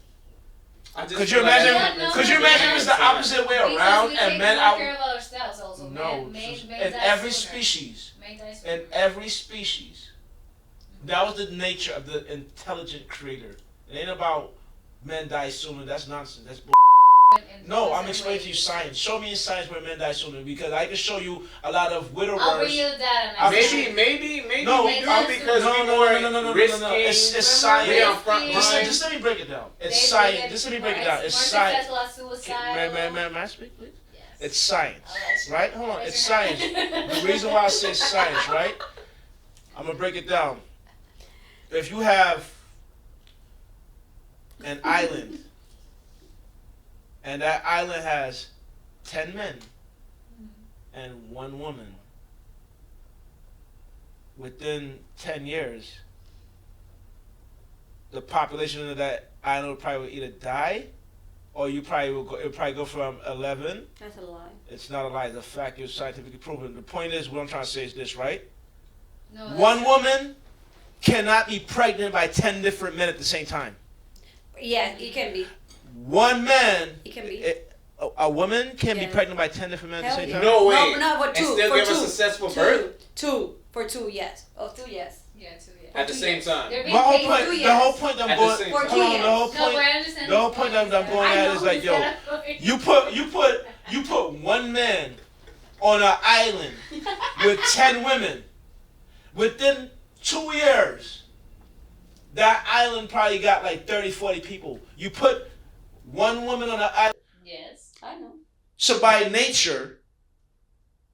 Could you imagine? no, Could you no, imagine no, if it's the opposite way Because around we and take men more out? care about ourselves also. No, Men in die every sooner. species. Men die sooner. In every species. That was the nature of the intelligent creator. It ain't about men die sooner. That's nonsense. That's bull. No, I'm explaining to you science. Show me in science where men die sooner, because I can show you a lot of widowers. I'll bring you the data. I'll next show- time. Maybe No, we do because we more risking. It's science. We on front Just- line. Just let me break it down. It's They science. get Just let me more break it down. It's more science. successful at suicide. May I speak, please? Yes. It's science, I'll let you- right? Hold on. raise It's your science. hand. The reason why I say science, right? I'm gonna break it down. If you have an island, and that island has 10 men and 1 woman, within 10 years, the population of that island will probably either die, or it will probably go from 11. That's a lie. It's not a lie. It's a fact. It's scientifically proven. The point is, what I'm trying to say is this, right? No, that's One not- woman cannot be pregnant by 10 different men at the same time. Yeah, it can be. One man, It can be. a woman can be Yeah. pregnant by 10 different men at the Hell same yeah. time. No way. No, for And two. still for give two. a successful Two. birth? Two. For 2, yes. Oh, 2, yes. Yeah, too, yeah. At the same time. They're The being whole paid point, for two the whole years. point that I'm At the going, same For time. 2 hold on, years. the whole No, but I point, understand. the whole point that I'm going I at know is like, who's yo, gonna- you put one man on an island with 10 women. Within 2 years, that island probably got like 30, 40 people. You put one woman on an island. Yes. I know. So by nature,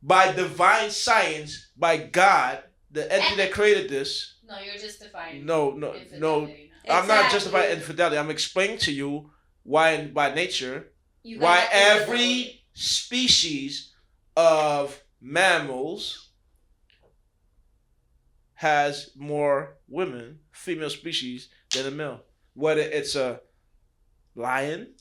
by divine science, by God, the entity that created this, No, you're justifying. no, infidelity now. I'm not Exactly. justifying infidelity. I'm explaining to you why, by nature, You why got every species of mammals has more women, female species, than a male. Whether it's a lion,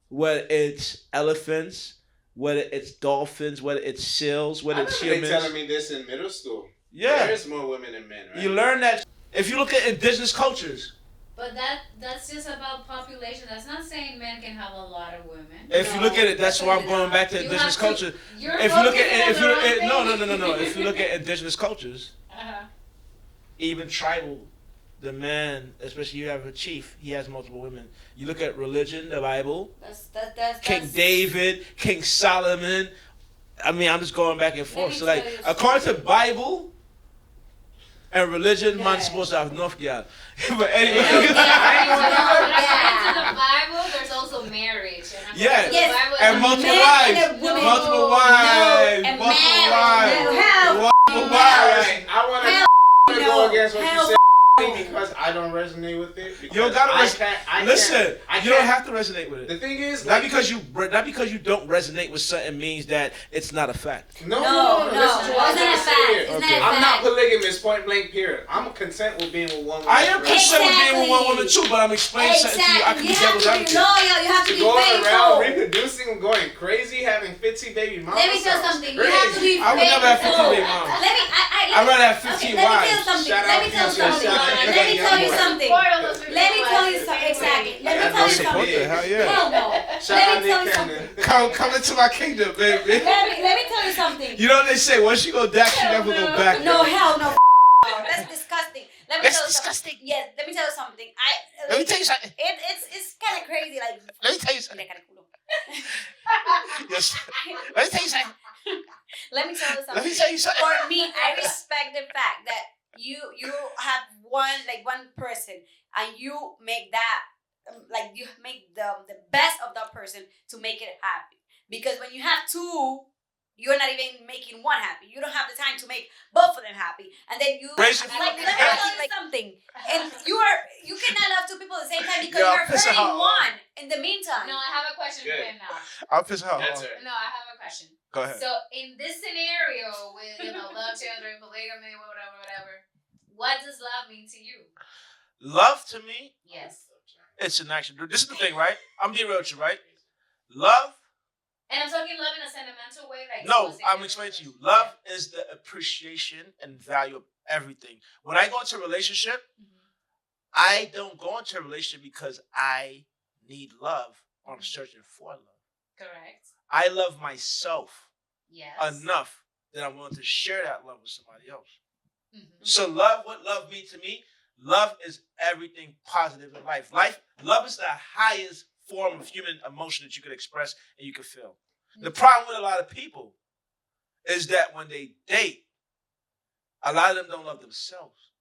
whether it's elephants, whether it's dolphins, whether it's seals, whether it's They humans. telling me this in middle school. Yeah. There's more women than men, right? You learn that if you look at indigenous cultures. But that's just about population. That's not saying men can have a lot of women. If you look at it, that's why I'm going back to indigenous culture. If you look at no. If you look at indigenous cultures, even tribal, the man, especially you have a chief, he has multiple women. You look at religion, the Bible, King David, King Solomon. I mean, I'm just going back and forth. So like, according to the Bible and religion, man's supposed to have enough girl. But anyway. According to the Bible, there's also marriage. Yes. Bible, And multiple wives. Multiple wives. Multiple wives. I want to go against what you said because I don't resonate with it. You don't gotta resonate. Listen, you don't have to resonate with it. The thing is, not because you don't resonate with something means that it's not a fact. No. It's not a fact. I'm not polygamous, point blank, period. I'm content with being with one woman. I am content with being with one woman too, but I'm explaining something to you. I can be devil's advocate. Loyal. You have to be going around faithful. reproducing, going crazy, having 50 baby moms. Let me tell you something. You have to be I would never have 15 baby moms. I'd rather have 15 wives. Let me tell you something. Exactly. Let me tell you something. Hell yeah. Hell no. Let me tell you something. Come into my kingdom, baby. Let me tell you something. You know what they say? Once you go Dax, you never go back. No, hell no. That's disgusting. Let me tell you disgusting. something. Yes, let me tell you something. Let me tell you something. It's kind of crazy. Like, Let me tell you something. Yes. Let me tell you something. Let me tell you something. Let me tell you something. For me, I respect the fact that you have one person and you make that you make the best of that person to make it happy. Because when you have two, you're not even making one happy. You don't have the time to make both of them happy. And then you let me tell you something. And you cannot love two people at the same time because you're hurting one in the meantime. No, I have a question for him now. I'll piss her off. No, I have a question. Go ahead. So in this scenario with love, children, polygamy, whatever, what does love mean to you? Love to me, Yes. it's an action. This is the thing, right? I'm being real with you, right? Love. And I'm talking love in a sentimental way, like No, I'm explaining to you. Love is the appreciation and value of everything. When I go into a relationship, I don't go into a relationship because I need love or I'm searching for love. Correct. I love myself Yes. enough that I'm willing to share that love with somebody else. Mm-hmm. So what love means to me, love is everything positive in life. Love is the highest form of human emotion that you could express and you could feel. The problem with a lot of people is that when they date, a lot of them don't love themselves.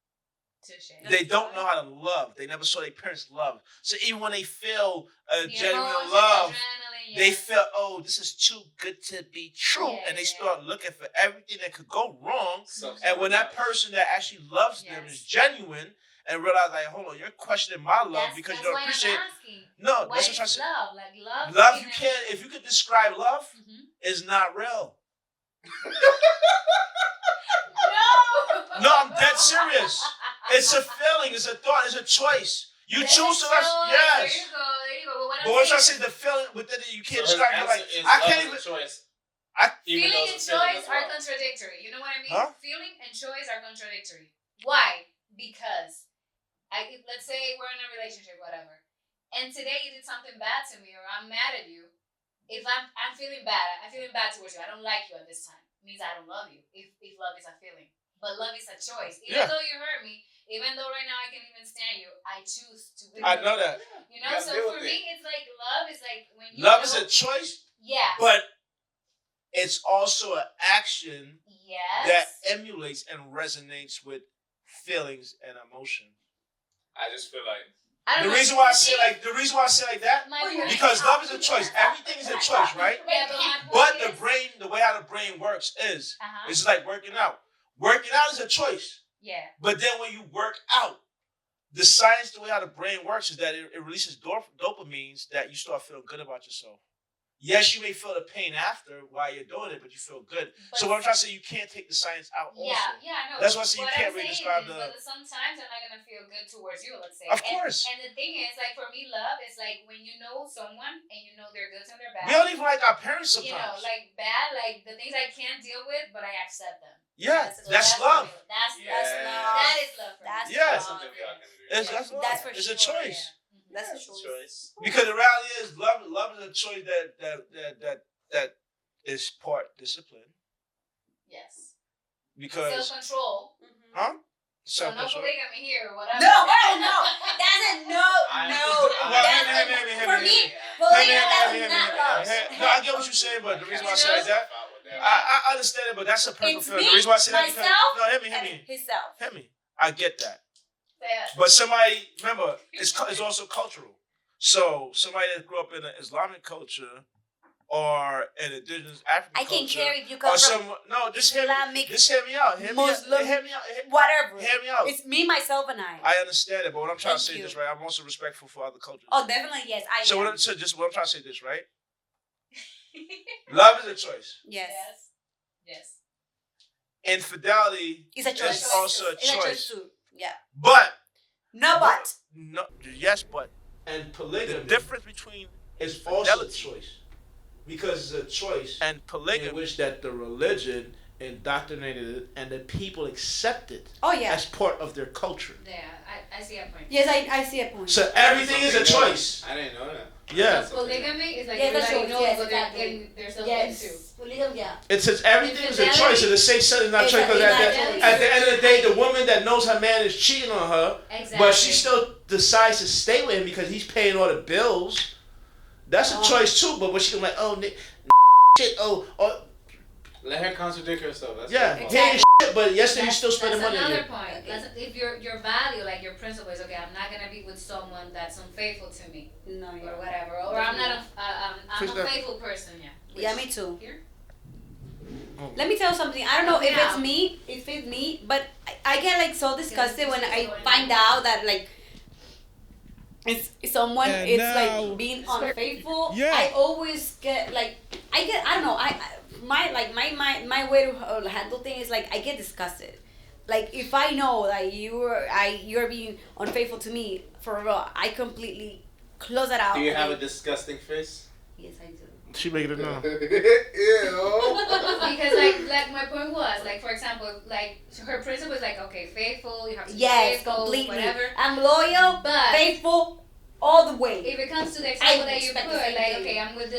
They don't know how to love. They never saw their parents love. So even when they feel a genuine love, they feel, oh, this is too good to be true. And they start looking for everything that could go wrong. And when that person that actually loves them is genuine and realize, like, hold on, you're questioning my love because you don't appreciate. No, that's what I'm saying. Love, like love. Love, you can't. If you could describe love, is not real. No, I'm dead serious. It's a feeling. It's a thought. It's a choice. You choose to love. Yes. There you go. But what I'm saying, the feeling within it, you can't describe it. Like I can't even. Feeling and choice are contradictory. You know what I mean? Huh? Feeling and choice are contradictory. Why? Because let's say we're in a relationship, whatever, and today you did something bad to me, or I'm mad at you. If I'm feeling bad, I'm feeling bad towards you. I don't like you at this time. It means I don't love you. If love is a feeling, but love is a choice. Even though you hurt me, even though right now I can't even stand you, I choose to. I know that. You know, so for me, it's like love is like when you. Love is a choice. Yeah. But it's also an action. Yes. That emulates and resonates with feelings and emotion. I just feel like. The reason why I say like that, because love is a choice. Everything is a choice, right? Yeah, but the brain, the way how the brain works is, it's like working out. Working out is a choice. Yeah. But then when you work out, the science, the way how the brain works is that it releases dopamines that you start feeling good about yourself. Yes, you may feel the pain after while you're doing it, but you feel good. So what I'm trying to say, you can't take the science out also. Yeah, I know. That's why I say you What can't I'm really saying describe is, the... But sometimes I'm not going to feel good towards you, let's say. Of course. And the thing is, like, for me, love is like when you know someone and you know their goods and their bad. We don't even like our parents sometimes. You know, like bad, like the things I can't deal with, but I accept them. Yeah, that's love. That's love. That is love for That's me. Yes. love. Something we all can agree. That's love. That's for It's sure. a choice. Yeah. That's a choice. Because the reality is, love is a choice that is part discipline. Yes. Because Self-control. huh? So no Self-control. polygamy here or whatever. No, no. That's a no. For me, polygamy does not love. No, I get what you're saying, but the reason why I say like that, I understand it, but that's a personal It's feeling. me, The reason why I say that myself, no, hear and me. himself. Hear me. I get that. Yeah. But somebody, remember, it's also cultural. So somebody that grew up in an Islamic culture or an indigenous African I can culture, carry if you or come some from no, just hear Islamic, me out. Hear me Muslim, out. whatever. Hear me out. It's me, myself, and I. I understand it, but what I'm trying to Thank say you. is this, right? I'm also respectful for other cultures. Oh, definitely, yes, I am. So what I'm trying to say this, right? Love is a choice. Yes. Yes. Infidelity It's a choice. is also a It's a choice. choice too. Yeah. But No, but. no, yes, but And polygamy the difference between is also a infidelity choice. Because it's a choice and in polygamy. which that the religion indoctrinated it and the people accept it Oh yeah. as part of their culture. Yeah, I see a point. Yes, I see a point. So everything is a choice. I didn't know that. Yeah. Polygamy is like Yeah, that's everybody true. knows Yes, what they're exactly. getting themselves into. Yes. Polygamy, yeah. It says everything is a choice, and to say something not It's choice because a- at the end of the day, the woman that knows her man is cheating on her, Exactly. but she still decides to stay with him because he's paying all the bills. That's a choice too. But when she like, oh, shit, oh, Let her contradict herself. That's yeah, her fault. he ain't shit, but yesterday you still spending That's money on another you. point. That's, if your value, like your principle is, okay, I'm not gonna be with someone that's unfaithful to me No, or yeah. whatever, or I'm not I'm Push a that. faithful person. Yeah. Yeah, me too. Here. Let me tell you something. I don't know if Yeah. it's me, but I get like so disgusted when I find out that like it's someone And it's now- like being unfaithful. Yeah. I always get like I don't know my way to handle things is like I get disgusted. Like if I know that you're being unfaithful to me for real, I completely close it out. Do you have a Like, disgusting face? yes, I do. She making it now. Because like my point was like, for example, like her principle is like, okay, faithful, you have to be Yes, faithful, completely. whatever. I'm loyal, But faithful, all the way. if it comes to the example I that you put, expect the same like, thing. okay, I'm with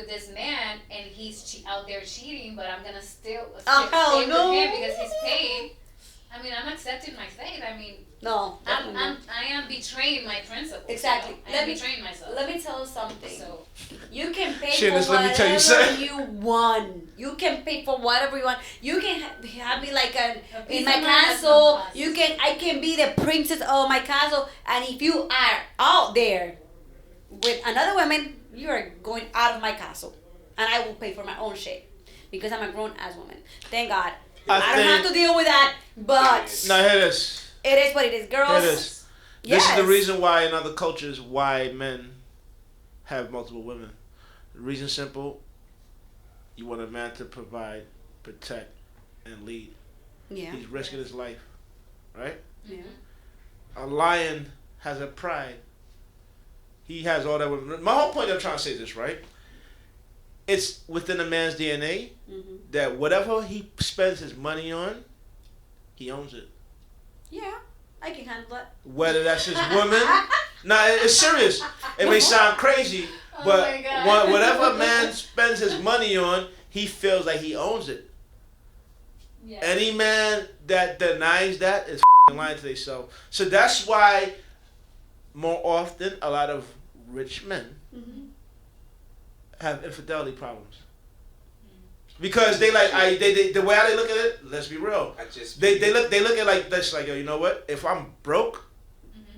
this man and he's out there cheating, but I'm gonna still Oh, hell stay no. with him because he's paying. I mean, I'm accepting my fate. I mean, No, definitely not. I am betraying my principles. Exactly. You know? I am betraying myself. Let me tell you something. So You can pay Shit, for just let me tell you whatever something. you want. You can pay for whatever you want. You can have me like A piece in my of mind has no castle. cost. You can. I can be the princess of my castle. And if you are out there with another woman, you are going out of my castle, and I will pay for my own shit because I'm a grown ass woman. Thank God. I don't have to deal with that. But Now hear this. it is what it is, girls. Hear this. Yes. This is the reason why in other cultures why men have multiple women. The reason simple. You want a man to provide, protect, and lead. Yeah. He's risking his life, right? Yeah. A lion has a pride. He has all that. My whole point I'm trying to say is this, right? It's within a man's DNA Mm-hmm. that whatever he spends his money on, he owns it. Yeah. I can handle that. Whether that's his woman. Nah, it's serious. It may sound crazy, Oh but my God. whatever a man spends his money on, he feels like he owns it. yeah. Any man that denies that is lying to themselves. So that's why more often a lot of rich men Mm-hmm. have infidelity problems. Because they like they the way how they look at it, let's be real. I just They look at it like this, like, yo, you know what? If I'm broke,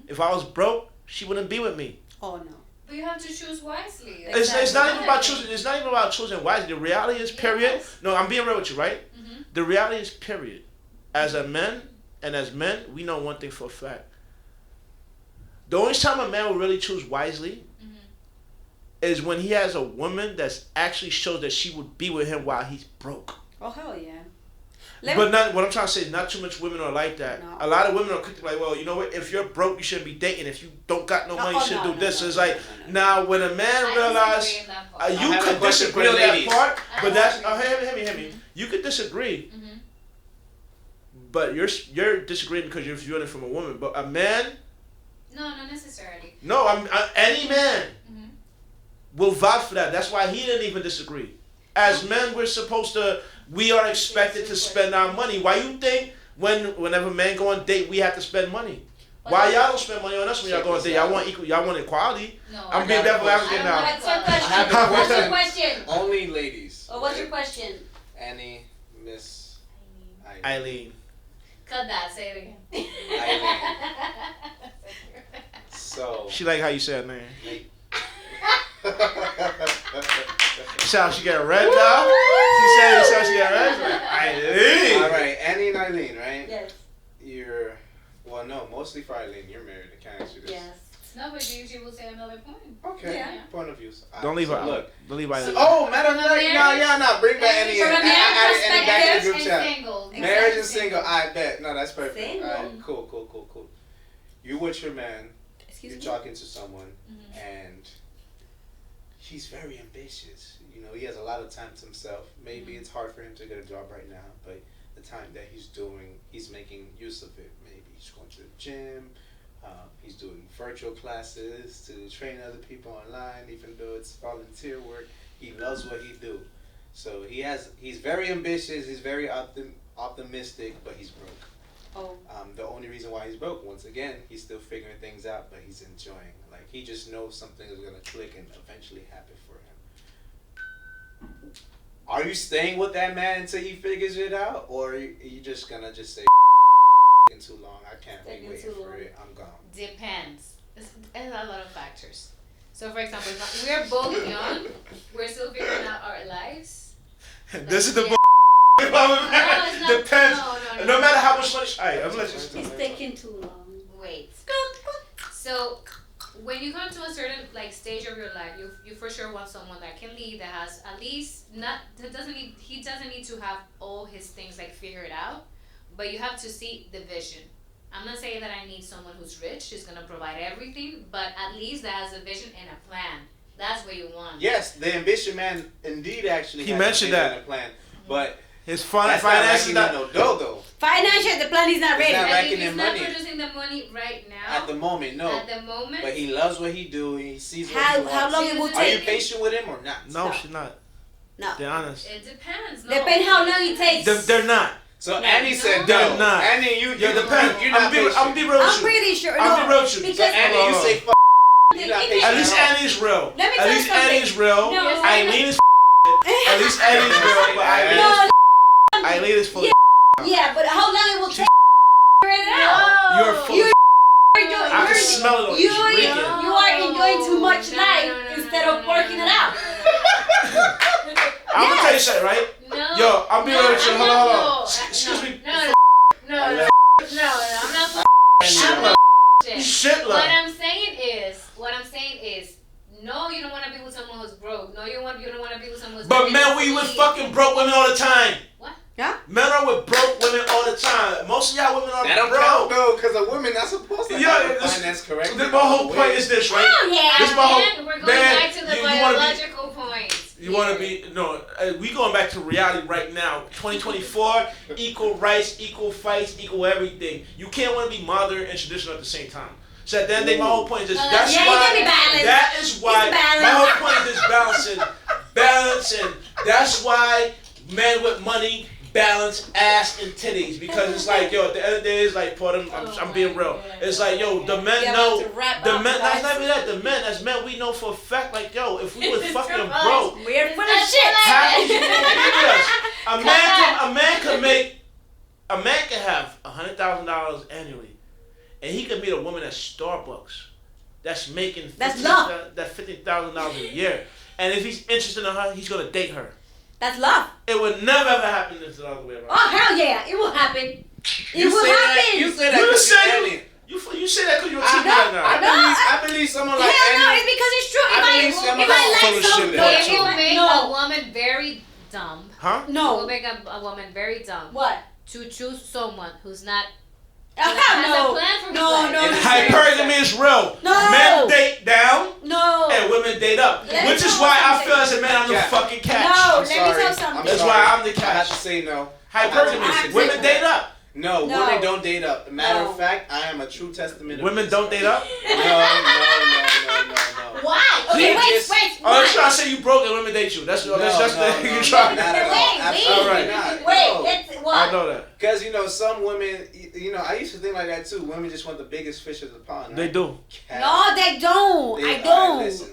if I was broke, she wouldn't be with me. Oh no. But you have to choose wisely. It's not even about choosing. It's not even about choosing wisely. The reality is, period. Yes. No, I'm being real with you, right? Mm-hmm. The reality is, period. As a man and as men, we know one thing for a fact. The only time a man will really choose wisely is when he has a woman that's actually shows that she would be with him while he's broke. Oh hell yeah. But not what I'm trying to say is not too much women are like that. No. A lot of women are quick to like, well, you know what? If you're broke, you shouldn't be dating. If you don't got no money, you should do this. So it's like now when a man realizes you could disagree on that part, but that's hear me. You could disagree, but you're disagreeing because you're viewing it from a woman. But a man, no, not necessarily. no, any man will vouch for that. That's why he didn't even disagree. As men, we are expected to spend our money. Why you think whenever men go on date, we have to spend money? Why y'all don't spend money on us when y'all go on date? Y'all want equality. No, I'm being devil advocate now. What's your question? have a What's your question. question? Only ladies. Oh, what's your question? Annie, Miss Aileen. Cut that. Say it again. Aileen. So. She like how you said, man. See how she get red now? She said she get red. Aileen. All right, Annie and Aileen, right? Yes. Well, no, mostly for Aileen. You're married. I can't answer this. Yes. No, but you will say another point. Okay. Yeah. Point of views. Don't leave her out. Look. Don't leave Aileen. Oh, matter of fact, no. Bring back Annie in. From a Add man's Annie back to the group And chat. single. Marriage and single. I bet. No, that's perfect. Single. All right, cool. You with your man. Excuse You're me. talking to someone, and he's very ambitious. You know, he has a lot of time to himself. Maybe it's hard for him to get a job right now, but the time that he's making use of it. Maybe he's going to the gym. He's doing virtual classes to train other people online, even though it's volunteer work. He loves what he do. So he's very ambitious. He's very optimistic, but he's broke. Oh. The only reason why he's broke, once again, he's still figuring things out, but he's enjoying. Like, he just knows something is going to click and eventually happen for him. Are you staying with that man until he figures it out? Or are you just going to just say, taking too long, I can't be waiting for it, I'm gone? Depends. It's a lot of factors. So, for example, if we're both young, we're still figuring out our lives. This is the Yeah. Depends. No matter how much money. Alright, I'm gonna let you. It's taking too long. Wait. So, when you come to a certain stage of your life, you for sure want someone that can lead, that has at least he doesn't need to have all his things figured out, but you have to see the vision. I'm not saying that I need someone who's rich, who's gonna provide everything, but at least that has a vision and a plan. That's what you want. Yes, the ambition man indeed actually He has mentioned a vision that. and a plan, but His that's finances. not no dough though. Financial, the plan is not ready. It's not Like, racking if he's in not money. producing the money right now. At the moment, no. At the moment. But he loves what he do. He sees what he How wants. long it will Are you take? patient with him or not? No, she's not. No. They're honest. It depends. No. Depend how long it takes. They're not. So Annie said They're no. not. Annie, you Yeah, depends. you're not patient. I'm be real with I'm you. pretty sure. I'm No, be real with you. because So Annie, you say f***. You're not patient. At least at all. Annie's real. Let me At tell you least something. Annie's real. No. Aileen is At least Annie's real, but Aileen is full. Yeah, but how long it will take to figure it out? You're full. You- I can smell it on you. You are enjoying too much life instead of working it out. I'm gonna tell you something, right? No. Yo, I'm being real with you. Hold on. No. Excuse me. No, I'm not. Shit, What look. I'm saying is, no, you don't want to be with someone who's broke. No, you don't want to be with someone who's. But men, we with fucking broke women all the time. What? Yeah. Men are with broke women all the time. Most of y'all women are That don't broke. count though, because a woman not supposed to have a finance correct. My whole point is this, right? Oh yeah. This my whole. And we're going Man, back to the you wanna be- biological point. You want to be we going back to reality right now. 2024, equal rights, equal fights, equal everything. You can't want to be modern and traditional at the same time. So at the end of the day, my whole point is this. That's Yeah, you why. can be balanced. That is why. It's balance. My whole point is this balancing. That's why men with money balance ass and titties, because it's like, yo, at the end of the day, it's like, for them, I'm being real. It's like, yo, the men know. The men, that's not even that. The men, as men, we know for a fact, like, yo, if we was fucking broke, We're full of shit. how could you believe us? A man can have $100,000 annually, and he can meet a woman at Starbucks that's making $50,000 a year, and if he's interested in her, he's gonna date her. That's love. It would never ever happen if it's the other way around. Oh hell yeah, it will happen. It will That, happen. you say that You because say you're Annie. You say that because you're a TV right now. I believe someone like Hell no, Annie. it's because it's true. I believe someone If I full like of shit something, there, It will make no. a woman very dumb. Huh? It will No. make a woman very dumb. What? To choose someone who's not Hell has no. a plan for his No, life. no, And no. Hypergamy is real. No. Men date down No. and women date up. Let me Which is tell why I something. feel as a man I'm the Yeah. fucking catch. No, I'm let me sorry. tell something. That's sorry. why I'm the I have catch. to say no. Hypergamy. Women date up. No, No. women don't date up. Matter No. of fact, I am a true testament of Women this. don't date up? No. Why? Okay, See, wait. Oh, you Why? trying to say you broke and women date you. That's the you trying. Not at all. Wait, Absolutely wait. not. Wait, No. let's I what? know that. Because, some women, I used to think like that too. Women just want the biggest fish in the pond. Right? They do. No, they don't. They- I don't. Listen.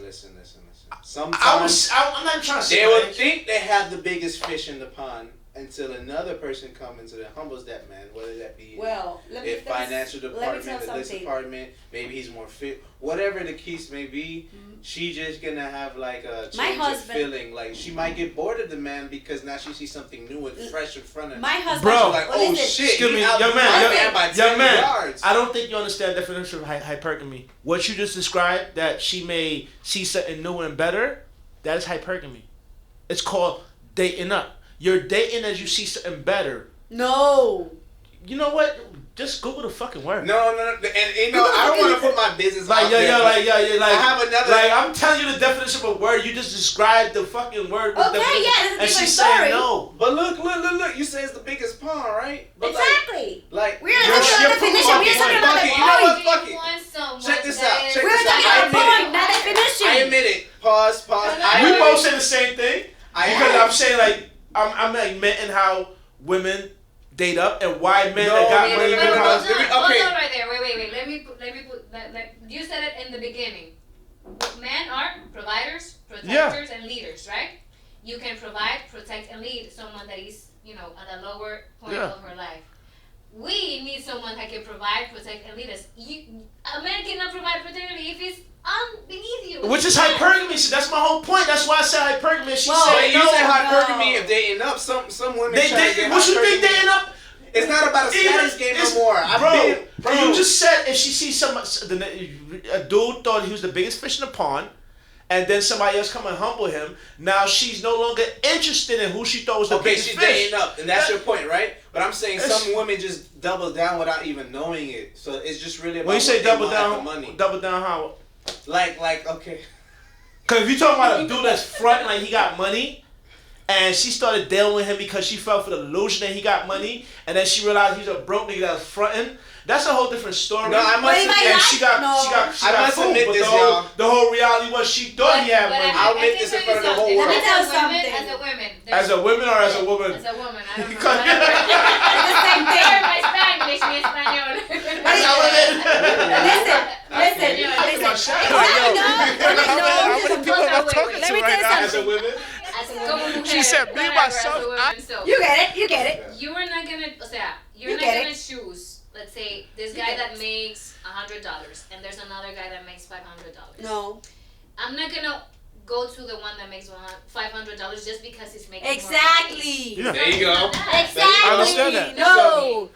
Sometimes I'm not trying to say they will that. think they have the biggest fish in the pond until another person comes into that humbles that man, whether that be Well, if financial department, tell the this something. department, maybe he's more fit, whatever the case may be. She just gonna have like a My change of husband- feeling. Like she might get bored of the man because now she sees something new and fresh in front of her. My husband. Bro. She's like, well, oh listen, shit, Excuse me, he out young man, my young- man by 10 Young man, yards. I don't think you understand the definition of hypergamy. What you just described, that she may see something new and better, that is hypergamy. It's called dating up. You're dating as you see something better. No. You know what? Just Google the fucking word. No, and I don't want to put my business Like, out there. like, I have another. like, I'm telling you the definition of a word. You just described the fucking word. with Okay, definition, yeah, that's a and different she's story. saying no. But look. You say it's the biggest pond, right? But Exactly. Like, We're not talking about definition. We're just talking about the You know what? point. Fuck it. Want someone Check this that out. is- Check We're this out. talking I about admit point, it. not definition. I admit it. Pause. We both say the same thing. Because I'm saying, like, I'm admitting how women date up and why men that got money Wait, do how. hold on right there. Wait. Let me put that. You said it in the beginning. Men are providers, protectors, and leaders, right? You can provide, protect, and lead someone that is, at a lower point of her life. We need someone that can provide, protect, and lead us. A man cannot provide, protect, and lead if he's beneath you. Which is hypergamy. See, that's my whole point. That's why I said hypergamy. She Well, said you no. said hypergamy if dating up. Some women. They try to get what you think hypergamy. dating up? It's not about a status game no more. Bro, you just said if she sees a dude thought he was the biggest fish in the pond, and then somebody else come and humble him. Now she's no longer interested in who she thought was the biggest she's fish. dating up, and that's your point, right? But I'm saying some women just double down without even knowing it. So it's just really about When you say what they double want out down, the money. double down how? Like okay. Because if you talking about a dude that's fronting like he got money, and she started dealing with him because she fell for the illusion that he got money, and then she realized he's a broke nigga that was fronting. That's a whole different story. No, I must But if I admit, like- she got no. I must food, admit but this, the whole, y'all. the whole reality was she thought he had money. I'll admit this in front of the whole world. Let me tell As a woman, something. as a woman, As a woman or as a woman? As a woman, I don't know. Because- It's the same thing. Learn my Spanish, mi español. As a woman. Listen. How many people am I talking Let me tell you As a something. woman? She said, me, myself, You get it. You are not gonna, you're You not get gonna choose, let's say, this guy that makes $100 and there's another guy that makes $500. No. I'm not gonna go to the one that makes $500 just because he's making more money. Exactly. Yeah. There you go. Exactly. I understand that. No.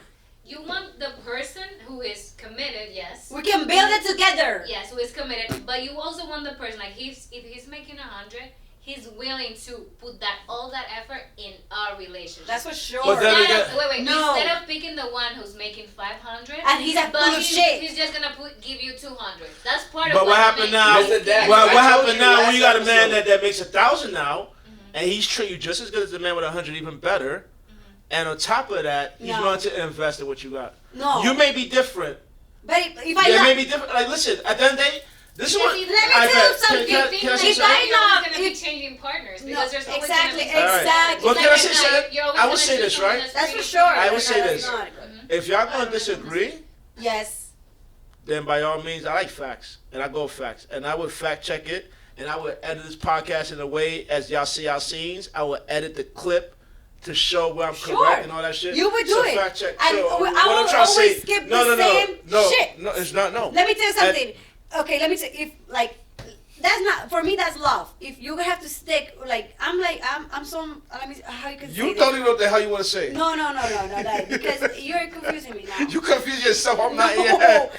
You want the person who is committed, yes. We can build it together. Yes, who is committed, but you also want the person, like if he's making 100, he's willing to put all that effort in our relationship. That's for sure. But then Instead again- of, wait, No. instead of picking the one who's making 500, And he's a but full of shit. he's just gonna give you 200. That's part of But what happened now? Listen, Dax, What I told happened you now last when you got a man episode. that makes 1,000 now, and he's treating you just as good as the man with 100, even better, and on top of that, he's No. willing to invest in what you got. No. You may be different. But if I There may love, be different. Like, listen, at the end of the day, this is Because what. he's- let me I tell you bet- something. Can I Think say that If something? I you're love- always gonna be if- changing partners No, because there's always exactly, gonna be All right. exactly. Well, It's can I like say a something? guy, you're always I will gonna say choose this, someone right? That's for really sure. I would good. say That's this. not- If y'all gonna disagree, Yes. then by all means, I like facts, and I go with facts, and I would fact check it, and I would edit this podcast in a way as y'all see our scenes. I would edit the clip to show where I'm Sure. correct and all that shit. You would do so it. Fact check. And so I what will I'm trying to say, always skip the same shit. No, it's not. No. Let me tell you something. Okay, let me say, if like, that's not for me. That's love. If you have to stick, I'm so. Let me. How you can say You this? don't even know what the hell you want to say. No, like, because you're confusing me now. You confuse yourself. I'm not in your No, head.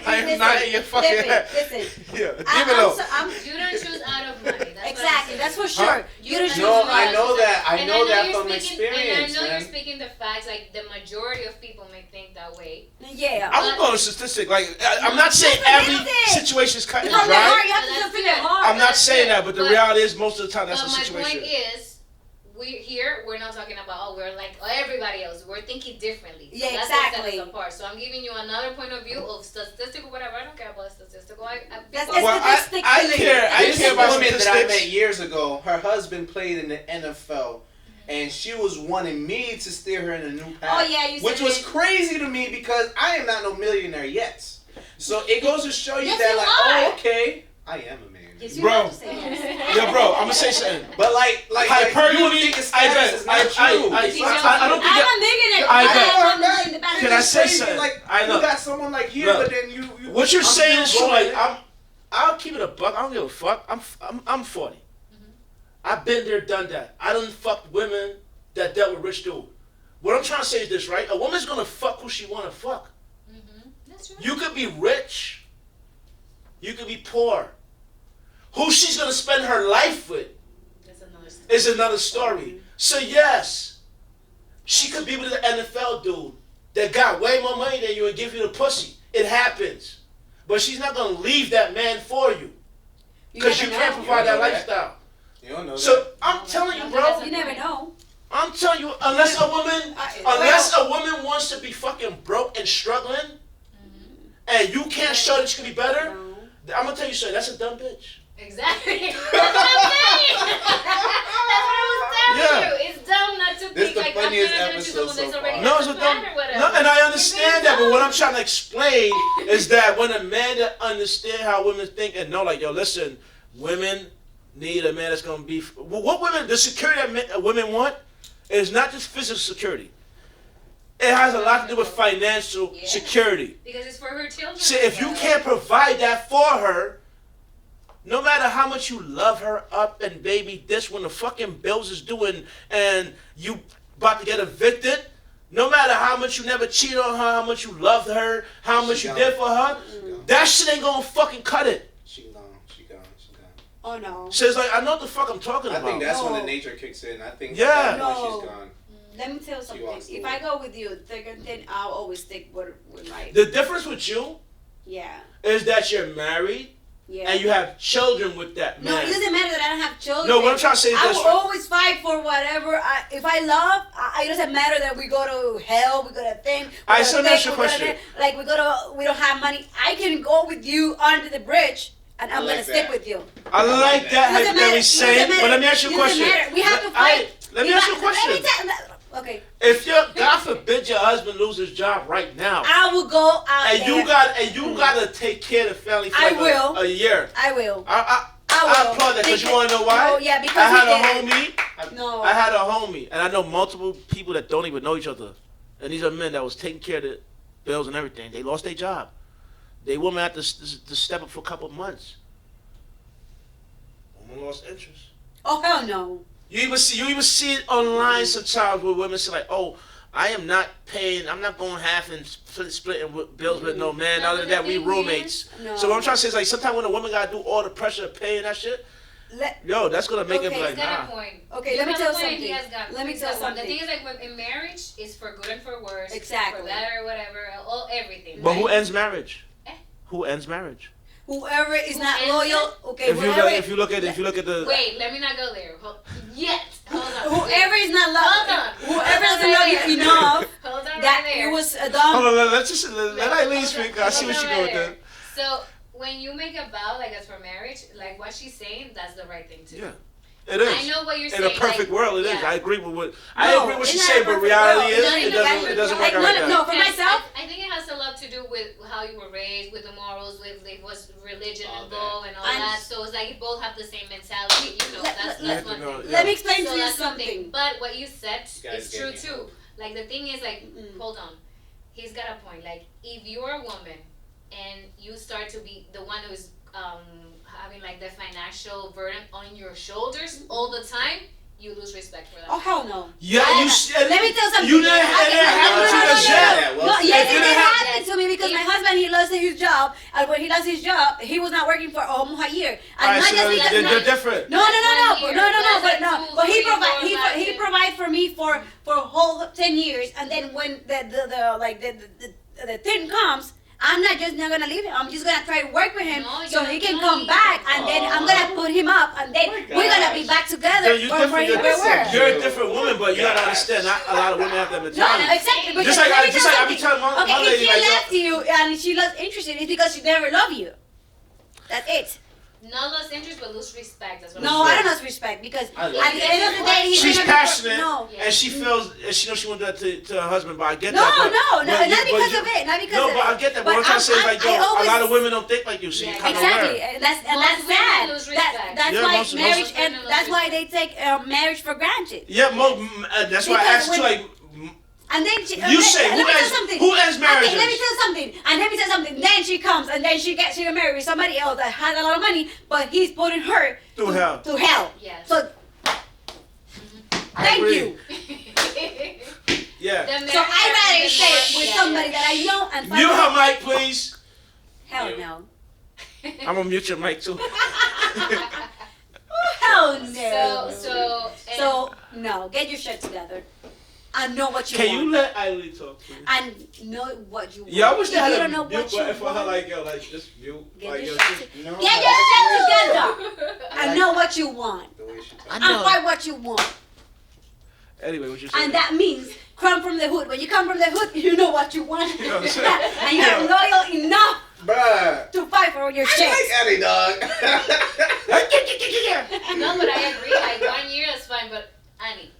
I am listen, not in your fucking head. Listen. Yeah, give it up. You don't choose out of money. That's Exactly, that's for sure. Huh? You don't choose No, money. I know that. I And know that you're from speaking- experience, And I know man. you're speaking the facts. Like the majority of people may think that way. Yeah. I'm going to statistic. Like I'm not saying every situation is cut and Because they're hard. dry. You have to That's figure it good. hard. I'm not saying that, but the reality is most of the time that's the But my situation. point is, we're not talking about we're like everybody else. We're thinking differently. So Yeah, that's what exactly. sets us apart. So I'm giving you another point of view of statistical whatever. I don't care about statistical. That's people- Well, I care. I This care about woman that I statistics. met years ago, her husband played in the NFL, and she was wanting me to steer her in a new path. Oh yeah, you said Which was it. crazy to me because I am not no millionaire yet. So it goes to show you Yes, that, you like, are. oh, okay, I am a man. Yes, you Bro. have to say yes. Yo, bro, I'm gonna say something. But like Hyperbole, you think his I status bet. is not true. I don't think I'm that. a millionaire. I I'm bet. in the back. Can I It's say crazy, something? Like, I know. you got someone like here, Look, but then you What you're I'm saying is still true. Like going. I'll keep it a buck. I don't give a fuck. I'm 40. I've been there, done that. I done fucked women that dealt with rich dude. What I'm trying to say is this, right? A woman's gonna fuck who she wanna fuck. That's true. You could be rich. You could be poor. Who she's gonna spend her life with That's another story. is another story. So yes, she could be with an NFL dude that got way more money than you and give you the pussy. It happens. But she's not gonna leave that man for you. Because you never can't know. provide You don't that know that. lifestyle. You don't know So that. I'm telling you, bro. You never know. I'm telling you, unless a woman wants to be fucking broke and struggling, and you can't show that she can be better, No. I'm gonna tell you something. That's a dumb bitch. Exactly. That's what I'm saying. That's what I was telling Yeah. you. It's dumb not to This think the like funniest I'm gonna choose episode someone that's so already far. No, has it's a a plan dumb. or whatever. No, and I understand that, but what I'm It's trying to explain is that when a man that understand how women think and know, like, yo, listen, women need a man that's gonna be. What women, the security that women want, is not just physical security. It has a lot to do with financial Yeah. security. because it's for her children. See, if you as well. can't provide that for her, no matter how much you love her up and baby this, when the fucking bills is due and you about to get evicted, no matter how much you never cheated on her, how much you loved her, how much She you gone. did for her, that shit ain't gonna fucking cut it. She gone. Oh no. So it's like, I know what the fuck I'm talking I about. think that's when No. the nature kicks in. I think Yeah. that No. when she's gone. Let me tell you something. wants to If win. I go with you, then I'll always stick with my. The difference with you Yeah. is that you're married Yeah. and you have children with that No, it man. doesn't matter that I don't have children. No, what I'm trying to say is I this, will right? always fight for whatever. If I love, it doesn't matter that we go to hell, we go to thing. I still ask you a question. Like we don't have money. I can go with you under the bridge, and I'm like gonna stick that. with you. I like that Doesn't how matter. very same, Doesn't but let me ask you a matter. question. Doesn't matter. We have to fight. Let me ask you a question. Okay, If your God forbid your husband loses his job right now, I will go out and there. you gotta take care of the family for I like will. a year. I will. I will. applaud that because you wanna know why? Oh yeah, because I had we a did homie. it. No. I had a homie, and I know multiple people that don't even know each other, and these are men that was taking care of the bills and everything. They lost their job. They women had to step up for a couple of months. Woman lost interest. Oh hell no. You even see it online sometimes where women say like, "Oh, I am not paying. I'm not going half and splitting bills with no man. No, Other but than that, the we thing roommates." No. So what I'm trying to say is like, sometimes when a woman gotta do all the pressure of paying that shit, yo, that's gonna make it Okay, be like, He's got nah. a point. Okay, let me has tell a point and something. he has got- Let me he's tell got one. something. The thing is, like, in marriage, it's for good and for worse. Exactly. For better, whatever, all everything. But who right? ends marriage? Eh? Who ends marriage? Whoever is not Who ends loyal, okay. If you look at the Wait, let me not go there. Yet. Hold on. Whoever is not Hold loyal, on. whoever Hold on doesn't love right you there. enough Hold on that right there. it was a hold dumb. on, let's just let Aileen speak. I see Hold what she on going right with there. So when you make a vow, like as for marriage, like what she's saying, that's the right thing to do. Yeah. It is. I know what you're In saying. a perfect like, world, it is. yeah. I agree with what No, I agree with what it's she's not a saying, but perfect reality world. is No, it no, doesn't work like, out no, like no, that. no. For myself, I think it has a lot to do with how you were raised, with the morals, with like what's religion All involved and all I'm- that. So it's like you both have the same mentality. You know, that's let- one let- thing. let me explain So to you that's something. But what you said guys is true get me. too. Like the thing is, like, Mm-mm. hold on, he's got a point. Like if you're a woman and you start to be the one who's having like the financial burden on your shoulders all the time, you lose respect for them. Oh hell no. Yeah, Let me tell something. You didn't have No, yes, it did happen. happen to me because my husband, he lost his job, and when he lost his job, he was not working for almost a year. And Alright, not so just because they're different. No, but he 2, 3, 4, 5, he 6. provide for me for a whole 10 years, and then when the thing comes, I'm not gonna leave him. I'm just gonna try to work with him so he can come back, and then I'm gonna put him up, and then we're gonna be back together. You're where we were. You're a different woman, but you gotta understand, not a lot of women have that No, mentality. exactly. Because Just like let me tell I be something. telling my Okay, if lady, she like, left you and she lost interest, it's because she never loved you. That's it. Not lose interest, but lose respect. That's what No, I'm I don't lose respect because I at love the end of the day, he's she's gonna be- passionate, No. and she feels, and she knows she wants that to her husband. But I get No, that. But, not but because you- of it. Not because No, of but it. I get that. But But what I'm trying to say is, like, I yo, always- a lot of women don't think like you, so you Yeah, kind of Exactly, learn. and that's Most women sad. lose respect. That's Yeah, why most marriage, women and lose that's why they respect. take marriage for granted. Yeah, that's why I Because asked you, when- like, And then she, You say, let who me tell ends- something. who ends marriages? Okay, let me tell something. And let me tell something. Then she comes and then she gets married with somebody else that has a lot of money, but he's putting her Through hell. To hell. Yes. So thank agree. you. yeah. So I'd rather stay with somebody that I know and find Mute out- her mic, please. Hell no. I'm gonna mute your mic too. Hell no. So no. Get your shit together. And know what you Can want. you let Aileen talk, please? And know what you want. Yeah, I wish they If had you a don't know mute what you button for her, want, like, yo, like, just mute. Get Like, your yo, shit just- You know, Get I your like shit the way she together. talk. and know what you want. The way she talk. I And know. find what you want. Anyway, what you saying? And that means come from the hood. When you come from the hood, you know what you want. You know what I'm saying? And you're loyal enough Bruh. to fight for your I shit. like Annie, dog. no, but I agree. Like 1 year is fine, but Annie.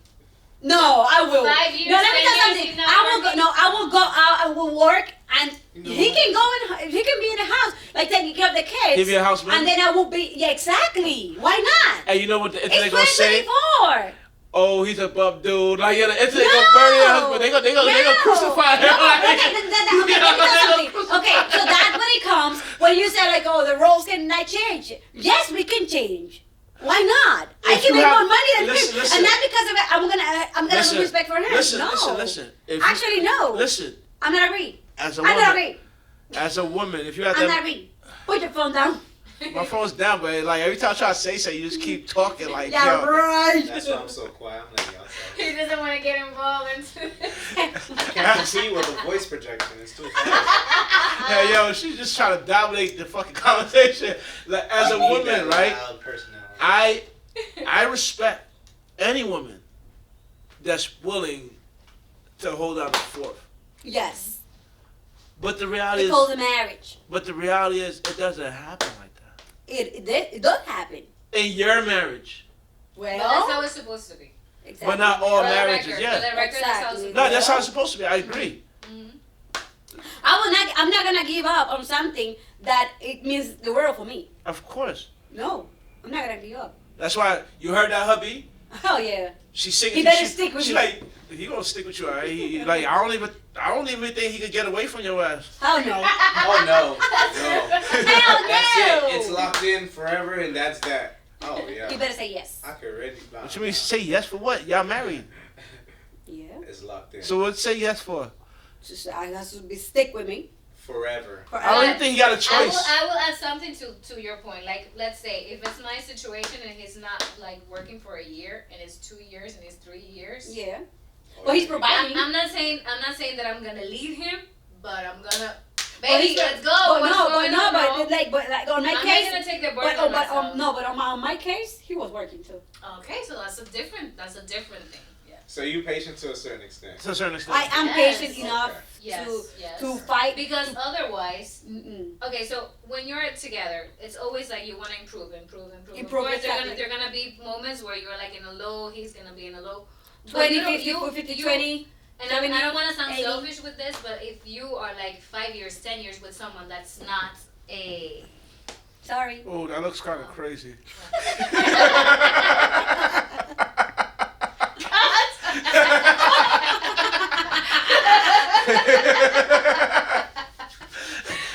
No, I will. 5 years, No, let me 10 tell years, something. he's not I will go. working. No, I will go out. I will work, and No. he can go in. He can be in the house, like taking care of the kids. Give you a house, man. And then I will be. Yeah, exactly. Why not? And you know what the internet It's gonna say? 2024. Oh, he's a buff dude. Like, yeah, the internet No. gonna bury your husband. They gonna crucify him. No, Like, okay, let me tell something. Okay, so that's when it comes when you say like, oh, the roles cannot change. Yes, we can change. Why not? I If can you make have- more money than listen, him, listen. and not because of it. I'm gonna Listen, lose respect for him. Listen, no. listen. If you- Actually, no. Listen, I'm not agree. as a I'm not woman, agree. as a woman, if you have I'm not that, agree. Put your phone down. my phone's down, but like every time I try to say something, you just keep talking. Like, Yeah, yo, right. That's why I'm so quiet. I'm letting y'all talk. He doesn't want to get involved into. I can't see with the voice projection. It's too fast. hey, yo, she's just trying to dominate the fucking conversation. Like, as a I need woman, that right? loud personality. I respect any woman that's willing to hold down the fort. Yes. But the reality It's is, called a marriage. but the reality is, it doesn't happen like that. It does happen. In your marriage, But that's how Well, it's supposed to be. exactly. but not all For the marriages. record, Yeah. For the record, that's how it's Exactly. supposed No, to be. that's how it's supposed to be. I agree. I'm not gonna give up on something that it means the world for me. Of course. No, I'm not gonna give up. That's why you heard that hubby. Oh yeah. She's singing. He better she, stick with she you. like he gonna stick with you. All right? Like I don't even think he could get away from your ass. Oh no. Oh no. No. Hell no. That's it. It's locked in forever, and that's that. Oh yeah. You better say yes. I could already. What you mean? Say yes for what? Y'all married. Yeah. It's locked in. So what? Say yes for? Just, I have to be stick with me. Forever. Forever. I don't even think he got a choice. I will add something to your point. Like, let's say if it's my situation and he's not like working for a year and it's 2 years and it's 3 years. Yeah. Well, he's providing. I'm not saying that I'm gonna leave him, but I'm gonna. Well, Baby, he's let's go. But What's no, going but no, on? but like on my I'm case. not gonna take the But burden oh, on but myself. no, but on my case, he was working too. Okay, so that's a different thing. Yeah. So you patient to a certain extent. To a certain extent. I am Yes. patient enough Yes. to yes. to fight. Because otherwise, Mm-mm. okay, so when you're together, it's always like you want to improve. Improve, Of course, exactly. there gonna be moments where you're like in a low, he's gonna be in a low. But 20, you don't- 50, you- 50, you- 20. And I don't want to sound 80. selfish with this, but if you are like 5 years, 10 years with someone that's not a Sorry. Oh, that looks kind of crazy.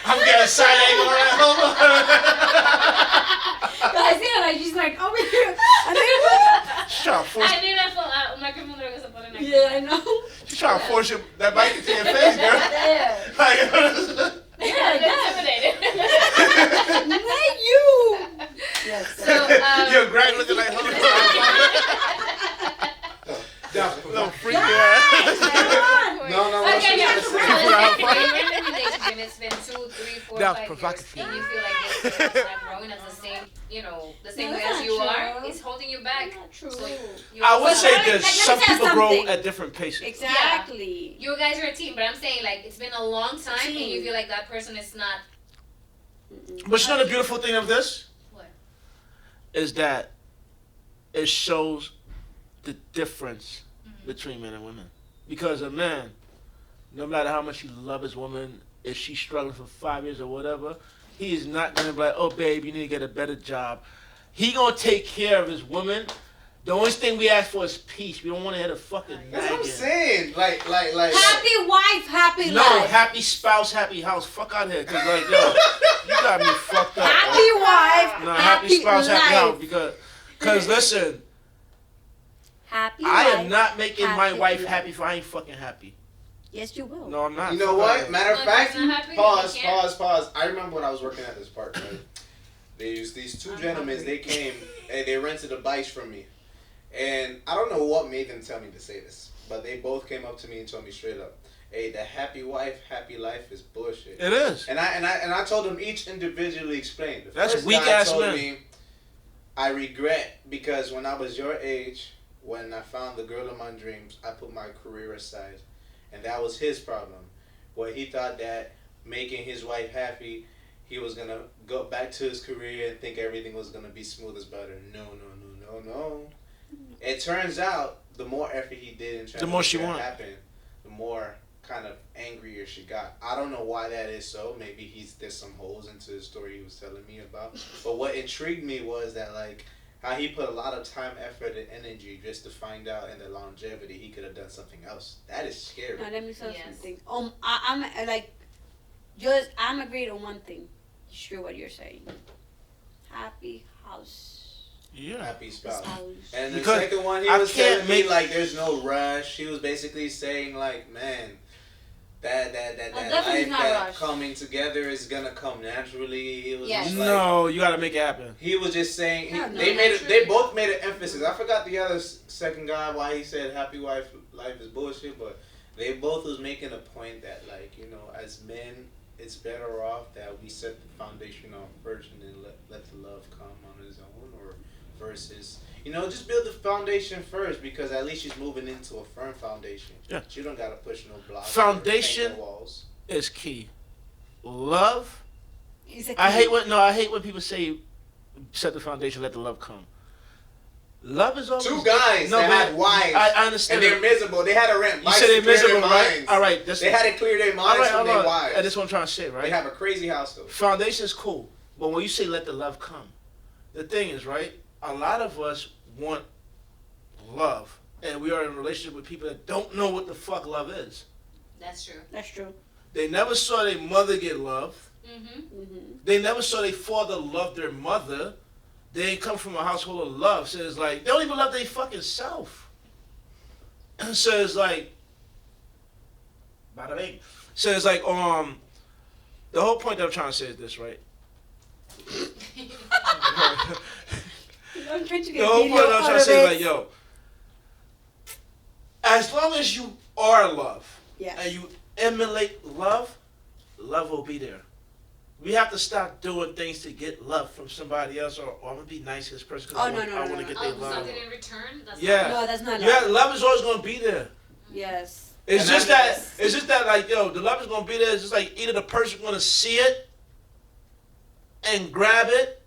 I'm getting a side angle on that. Hold on. Yeah, I know. She's trying to force that mic into your face, girl. Yeah. Like, Intimidated. Not you. Yes. So, yo, Greg looking like, hold on. No, freak your ass. No, Okay, yeah. she's So gonna you're in a relationship and it's been 2, 3, 4, That was 5 years, provocative. and you feel like this person is not growing as the same, the same No, way that's as you not are. true. It's holding you back. Not true. So you I would say Like, this. let me Some say people grow something. at different paces. Exactly. You guys are a team, but I'm saying like it's been a long time, and you Team. feel like that person is not. But you know the beautiful thing of this? What? Is that it shows the difference between men and women. Because a man, no matter how much he loves his woman, if she's struggling for 5 years or whatever, he is not going to be like, oh, babe, you need to get a better job. He going to take care of his woman. The only thing we ask for is peace. We don't want to hit a fucking That's what I'm nagging. saying. Like. Happy wife, happy No, life. happy spouse, happy house. Fuck out of here. Because, like, yo, you got me fucked up. Happy wife, No, happy spouse, life. happy house. Because listen, Happy I life, am not making my happy wife life. happy if I ain't fucking happy. Yes, you will. No, I'm not. You know what? Matter of Well, if fact, he's not happy, pause. then you can't. I remember when I was working at this park, right? These two gentlemen, they came and they rented a bike from me. And I don't know what made them tell me to say this, but they both came up to me and told me straight up, hey, the happy wife, happy life is bullshit. It is. And I told them each individually explained. The That's first weak guy ass told man. me, I regret because when I was your age, when I found the girl of my dreams, I put my career aside. And that was his problem. Where he thought that making his wife happy, he was going to go back to his career and think everything was going to be smooth as butter. No. It turns out the more effort he did in trying The to more make she that wanted. happen, the more kind of angrier she got. I don't know why that is so. Maybe there's some holes into the story he was telling me about. But what intrigued me was that like how he put a lot of time, effort, and energy just to find out in the longevity he could have done something else. That is scary. Now let me say Yes. something. I'm agreed on one thing. It's true what you're saying. Happy house. Yeah. Happy spouse. House. And the Because second one, he I was can't telling me make- like there's no rush. He was basically saying like, man, that definitely life not that rush. coming together is gonna come naturally. It was Yes. just like, No, you got to make it happen. he was just saying No, no, they both made an emphasis. I forgot the other second guy why he said happy wife life is bullshit, but they both was making a point that like as men it's better off that we set the foundation off first and then let the love come on its own, or versus just build the foundation first because at least she's moving into a firm foundation. Yeah. She don't gotta push no blocks. Foundation- or paint no walls. Is key. Love. It's a I key. hate when people say set the foundation, let the love come. Love is always Two guys that had wives I understand. and they're miserable. They had to rent You bikes said to they're clear their miserable, right? minds. All right. That's They had to clear their all minds right. from Hold their on. wives. And that's what I'm trying to say, They right? have a crazy household. Foundation is cool, but when you say let the love come, the thing is, right? A lot of us want love, and we are in a relationship with people that don't know what the fuck love is. That's true. That's true. They never saw their mother get love. Mm-hmm. They never saw their father love their mother. They ain't come from a household of love. So it's like, they don't even love their fucking self. So it's like, bada bing. So it's like, the whole point that I'm trying to say is this, right? I'm trying to get The whole video point that I'm out trying to of say is it. like, yo, as long as you are love, Yes. and you emulate love, love will be there. We have to stop doing things to get love from somebody else, or I'm gonna be nice to this person because Oh, no, I want to no. get Oh, their love. something in return? That's Yeah. No, that's not Yeah, love. love is always gonna be there. Yes. It's And just I- that. It's just that, like, yo, the love is gonna be there. It's just like either the person gonna see it and grab it,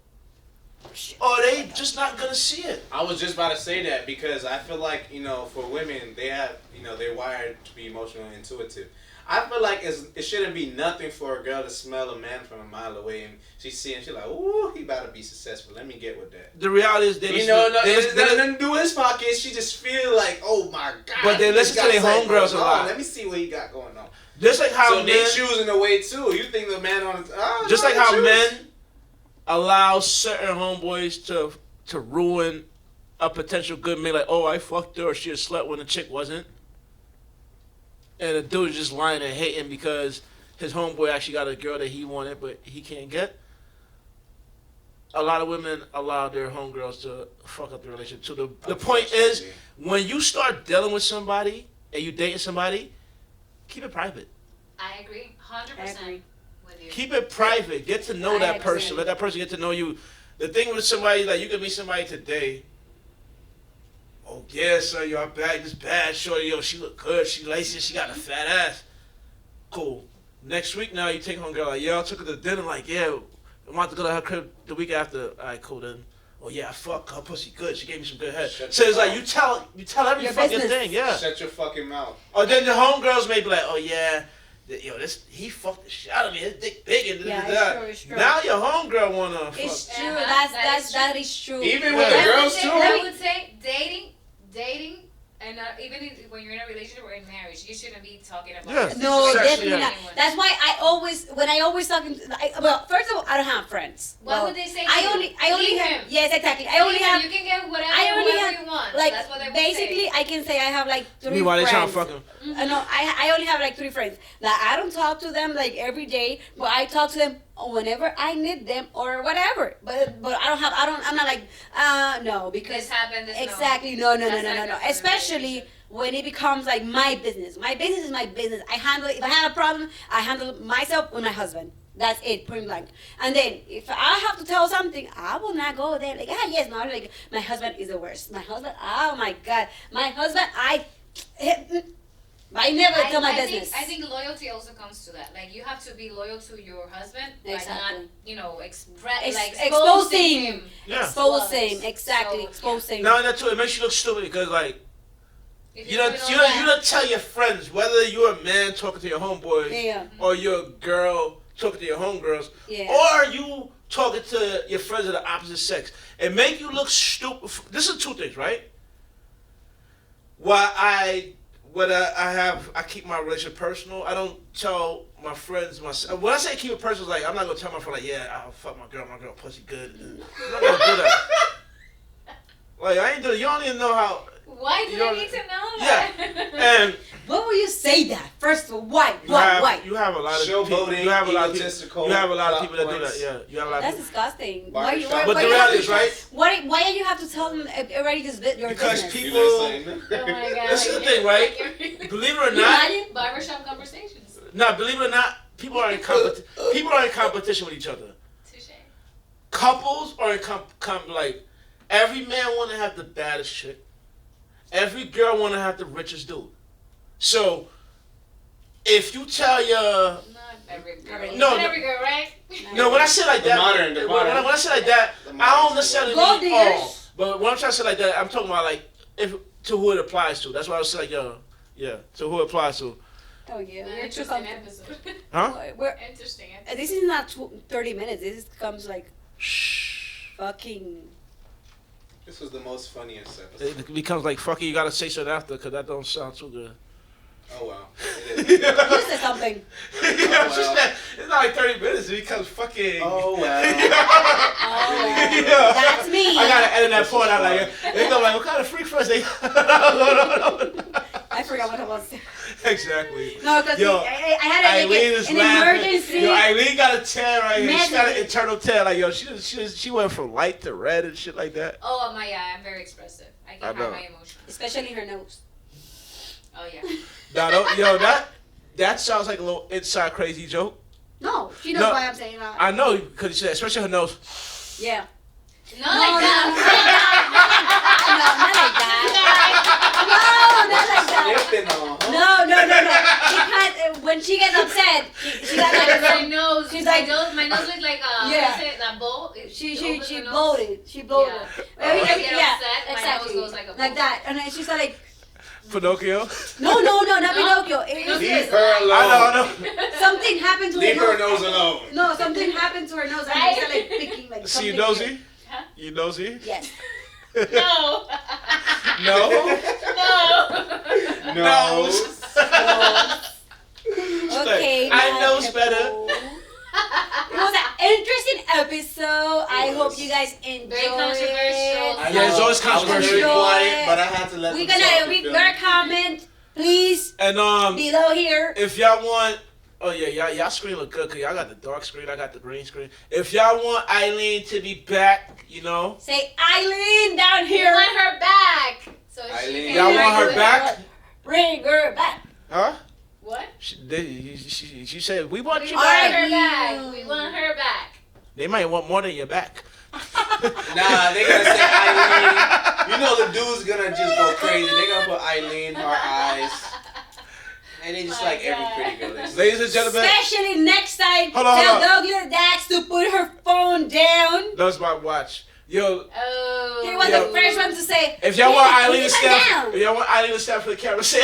or they just not gonna see it. I was just about to say that because I feel like, for women, they have, they're wired to be emotionally intuitive. I feel like it shouldn't be nothing for a girl to smell a man from a mile away and she's like, ooh, he about to be successful. Let me get with that. The reality is, It's nothing to do with his pockets. She just feel like, oh my God. But they he listen got to their something homegirls going a on. lot. Let me see what he got going on. just like how So they men, choosing the way too. You think the man on the just no, like they how choose. men allow certain homeboys to ruin a potential good man. Like, oh, I fucked her, or she a slut when the chick wasn't. and the dude is just lying and hating because his homeboy actually got a girl that he wanted, but he can't get. A lot of women allow their homegirls to fuck up the relationship. So the point is, when you start dealing with somebody and you dating somebody, keep it private. I agree, 100% with you. Keep it private. Get to know that person. Let that person get to know you. The thing with somebody, like, you can meet somebody today. Oh, yeah, son, your bag is bad. Shorty, yo, she look good. She lacy. She got a fat ass. Cool. Next week now, you take home girl, like, yo, I took her to dinner. Like, yeah, I'm about to go to her crib the week after. All right, cool, then. Oh, yeah, I fuck her pussy good. She gave me some good head. So it's like, you tell every your fucking business. thing, yeah. Shut your fucking mouth. Or then the homegirls may be like, oh, yeah. Yo, he fucked the shit out of me. His dick big and It's true. Now your homegirl wanna It's fuck. true. That is true. Even with the girls too. I would say dating, and even when you're in a relationship or in marriage, you shouldn't be talking about. Yeah. No, Sexually, definitely not. That's why when I always talk. Well, first of all, I don't have friends. What would they say? I only have. Yes, exactly. I only have. You can get whatever, I only whoever have, you want. like, That's what they would basically, say. I can say I have like 3 Meanwhile, they trying friends. to fuck him. No, I only have like 3 friends. Like, I don't talk to them like every day, but I talk to them whenever I need them or whatever. But I'm not like no, because This happened. This exactly no. That's not good for the Especially relationship. when it becomes like my business. My business is my business. I handle it. If I have a problem, I handle it myself with my husband. That's it, point blank. And then if I have to tell something, I will not go there like, yes, no, like, my husband is the worst. My husband, oh my God, my husband, I never tell my business. I think loyalty also comes to that. Like, you have to be loyal to your husband, Exactly. by not, expressing exposing him. Yeah. Exposing, exactly, So, exposing. No, that too. It makes you look stupid because, like, If you do don't it all you don't tell your friends whether you're a man talking to your homeboys Yeah. or you're a girl talking to your homegirls Yeah. or you talking to your friends of the opposite sex. It make you look stupid. This is 2 things, right? I keep my relationship personal. I don't tell my friends when I say keep it personal, like, I'm not gonna tell my friend, like, yeah, I'll fuck my girl pussy good. I'm not gonna do that. Like, I ain't doing. You don't even know how. Why do I need to know Yeah, that? and What will you say that? First of all, why? you Why? have a lot of people. Showboating, You have a lot of people. egotistical You have a lot of people that do points. that. Yeah, you have a lot of That's people. disgusting. Barbershop. But the you reality have is, to- right? Why do you have to tell them already your Because business? people. Oh my God. This is the thing, right? Believe it or You not, imagine? Barbershop conversations. believe it or not, people are in competition with each other. Touche. Couples are in like, every man want to have the baddest chick. Every girl want to have the richest dude. So, if you tell your Not every girl. No, Not no. every girl, right? no, when I say like The that, modern. when I say like that, The I modern don't necessarily Gold mean diggers. all. But when I'm trying to say like that, I'm talking about like to who it applies to. That's why I was like, to who it applies to. Oh yeah, we're too Interesting comfortable. episode. Huh? We're, Interesting episode. this is not 30 minutes. This comes like Shh. fucking. This was the most funniest episode. It becomes like, fuck it, you gotta say something after, because that don't sound too good. Oh wow. It is. You said something. It's not like 30 minutes, it becomes fucking. Oh wow. Oh, Yeah. that's me. I gotta edit that part out. Like, they go like, what kind of freak first they? I forgot what I was saying. Exactly. No, because Yo, I had like Aileen is an laughing. emergency. Yo, Aileen got a tear right here. She got an Message. internal tear. Like, yo, she went from light to red and shit like that. Oh, I'm very expressive. I I can know. hide my emotions. Especially her nose. Oh, yeah. Nah, that sounds like a little inside crazy joke. No, she knows No. why I'm saying that. I know, because you said, especially her nose. Yeah. Not like that. No, not like that. No, not like that. Sniffing on, huh? No. Because when she gets upset, she got like My nose. She's my like- nose looks like a, Yeah. what is it, that bowl? she opens the nose. bloated. She bloated. Yeah. When I get yeah, upset, my exactly. nose goes like a Like bowl. that, and then she's like, Pinocchio. no, not No? Pinocchio. It was Leave her alone. I know. something happened to Leave her her nose alone. No, something happened to her nose, and she started like picking like See, you something. nosy? Huh? You nosy? Yes. No. No? No. Nose. Okay. I knows Michael. better. It was an interesting episode. I hope you guys enjoyed Very controversial. Yeah, it's always I was controversial. very quiet, but I had to let We're them talk. gonna comment, please. And And below here. if y'all want, oh yeah, y'all screen look good, cause y'all got the dark screen, I got the green screen. If y'all want Aileen to be back, you know, Say Aileen down You here. want her back. So she Aileen. can y'all want her back, Bring her back. What? She said we want you We want back. her back. We want her back. They might want more than your back. Nah, they gonna say Aileen. You know the dude's gonna just go crazy. They gonna put Aileen, her eyes, and they just My like every God. pretty girl they see. Ladies and gentlemen, Especially next time, Hold on, tell hold on. Douglas Dax to put her phone down. that's my watch. Yo, Oh. He was Yo. the first one to say, if y'all want "Yeah, Aileen to put her stand, down." if y'all want Aileen to stand for the camera, say.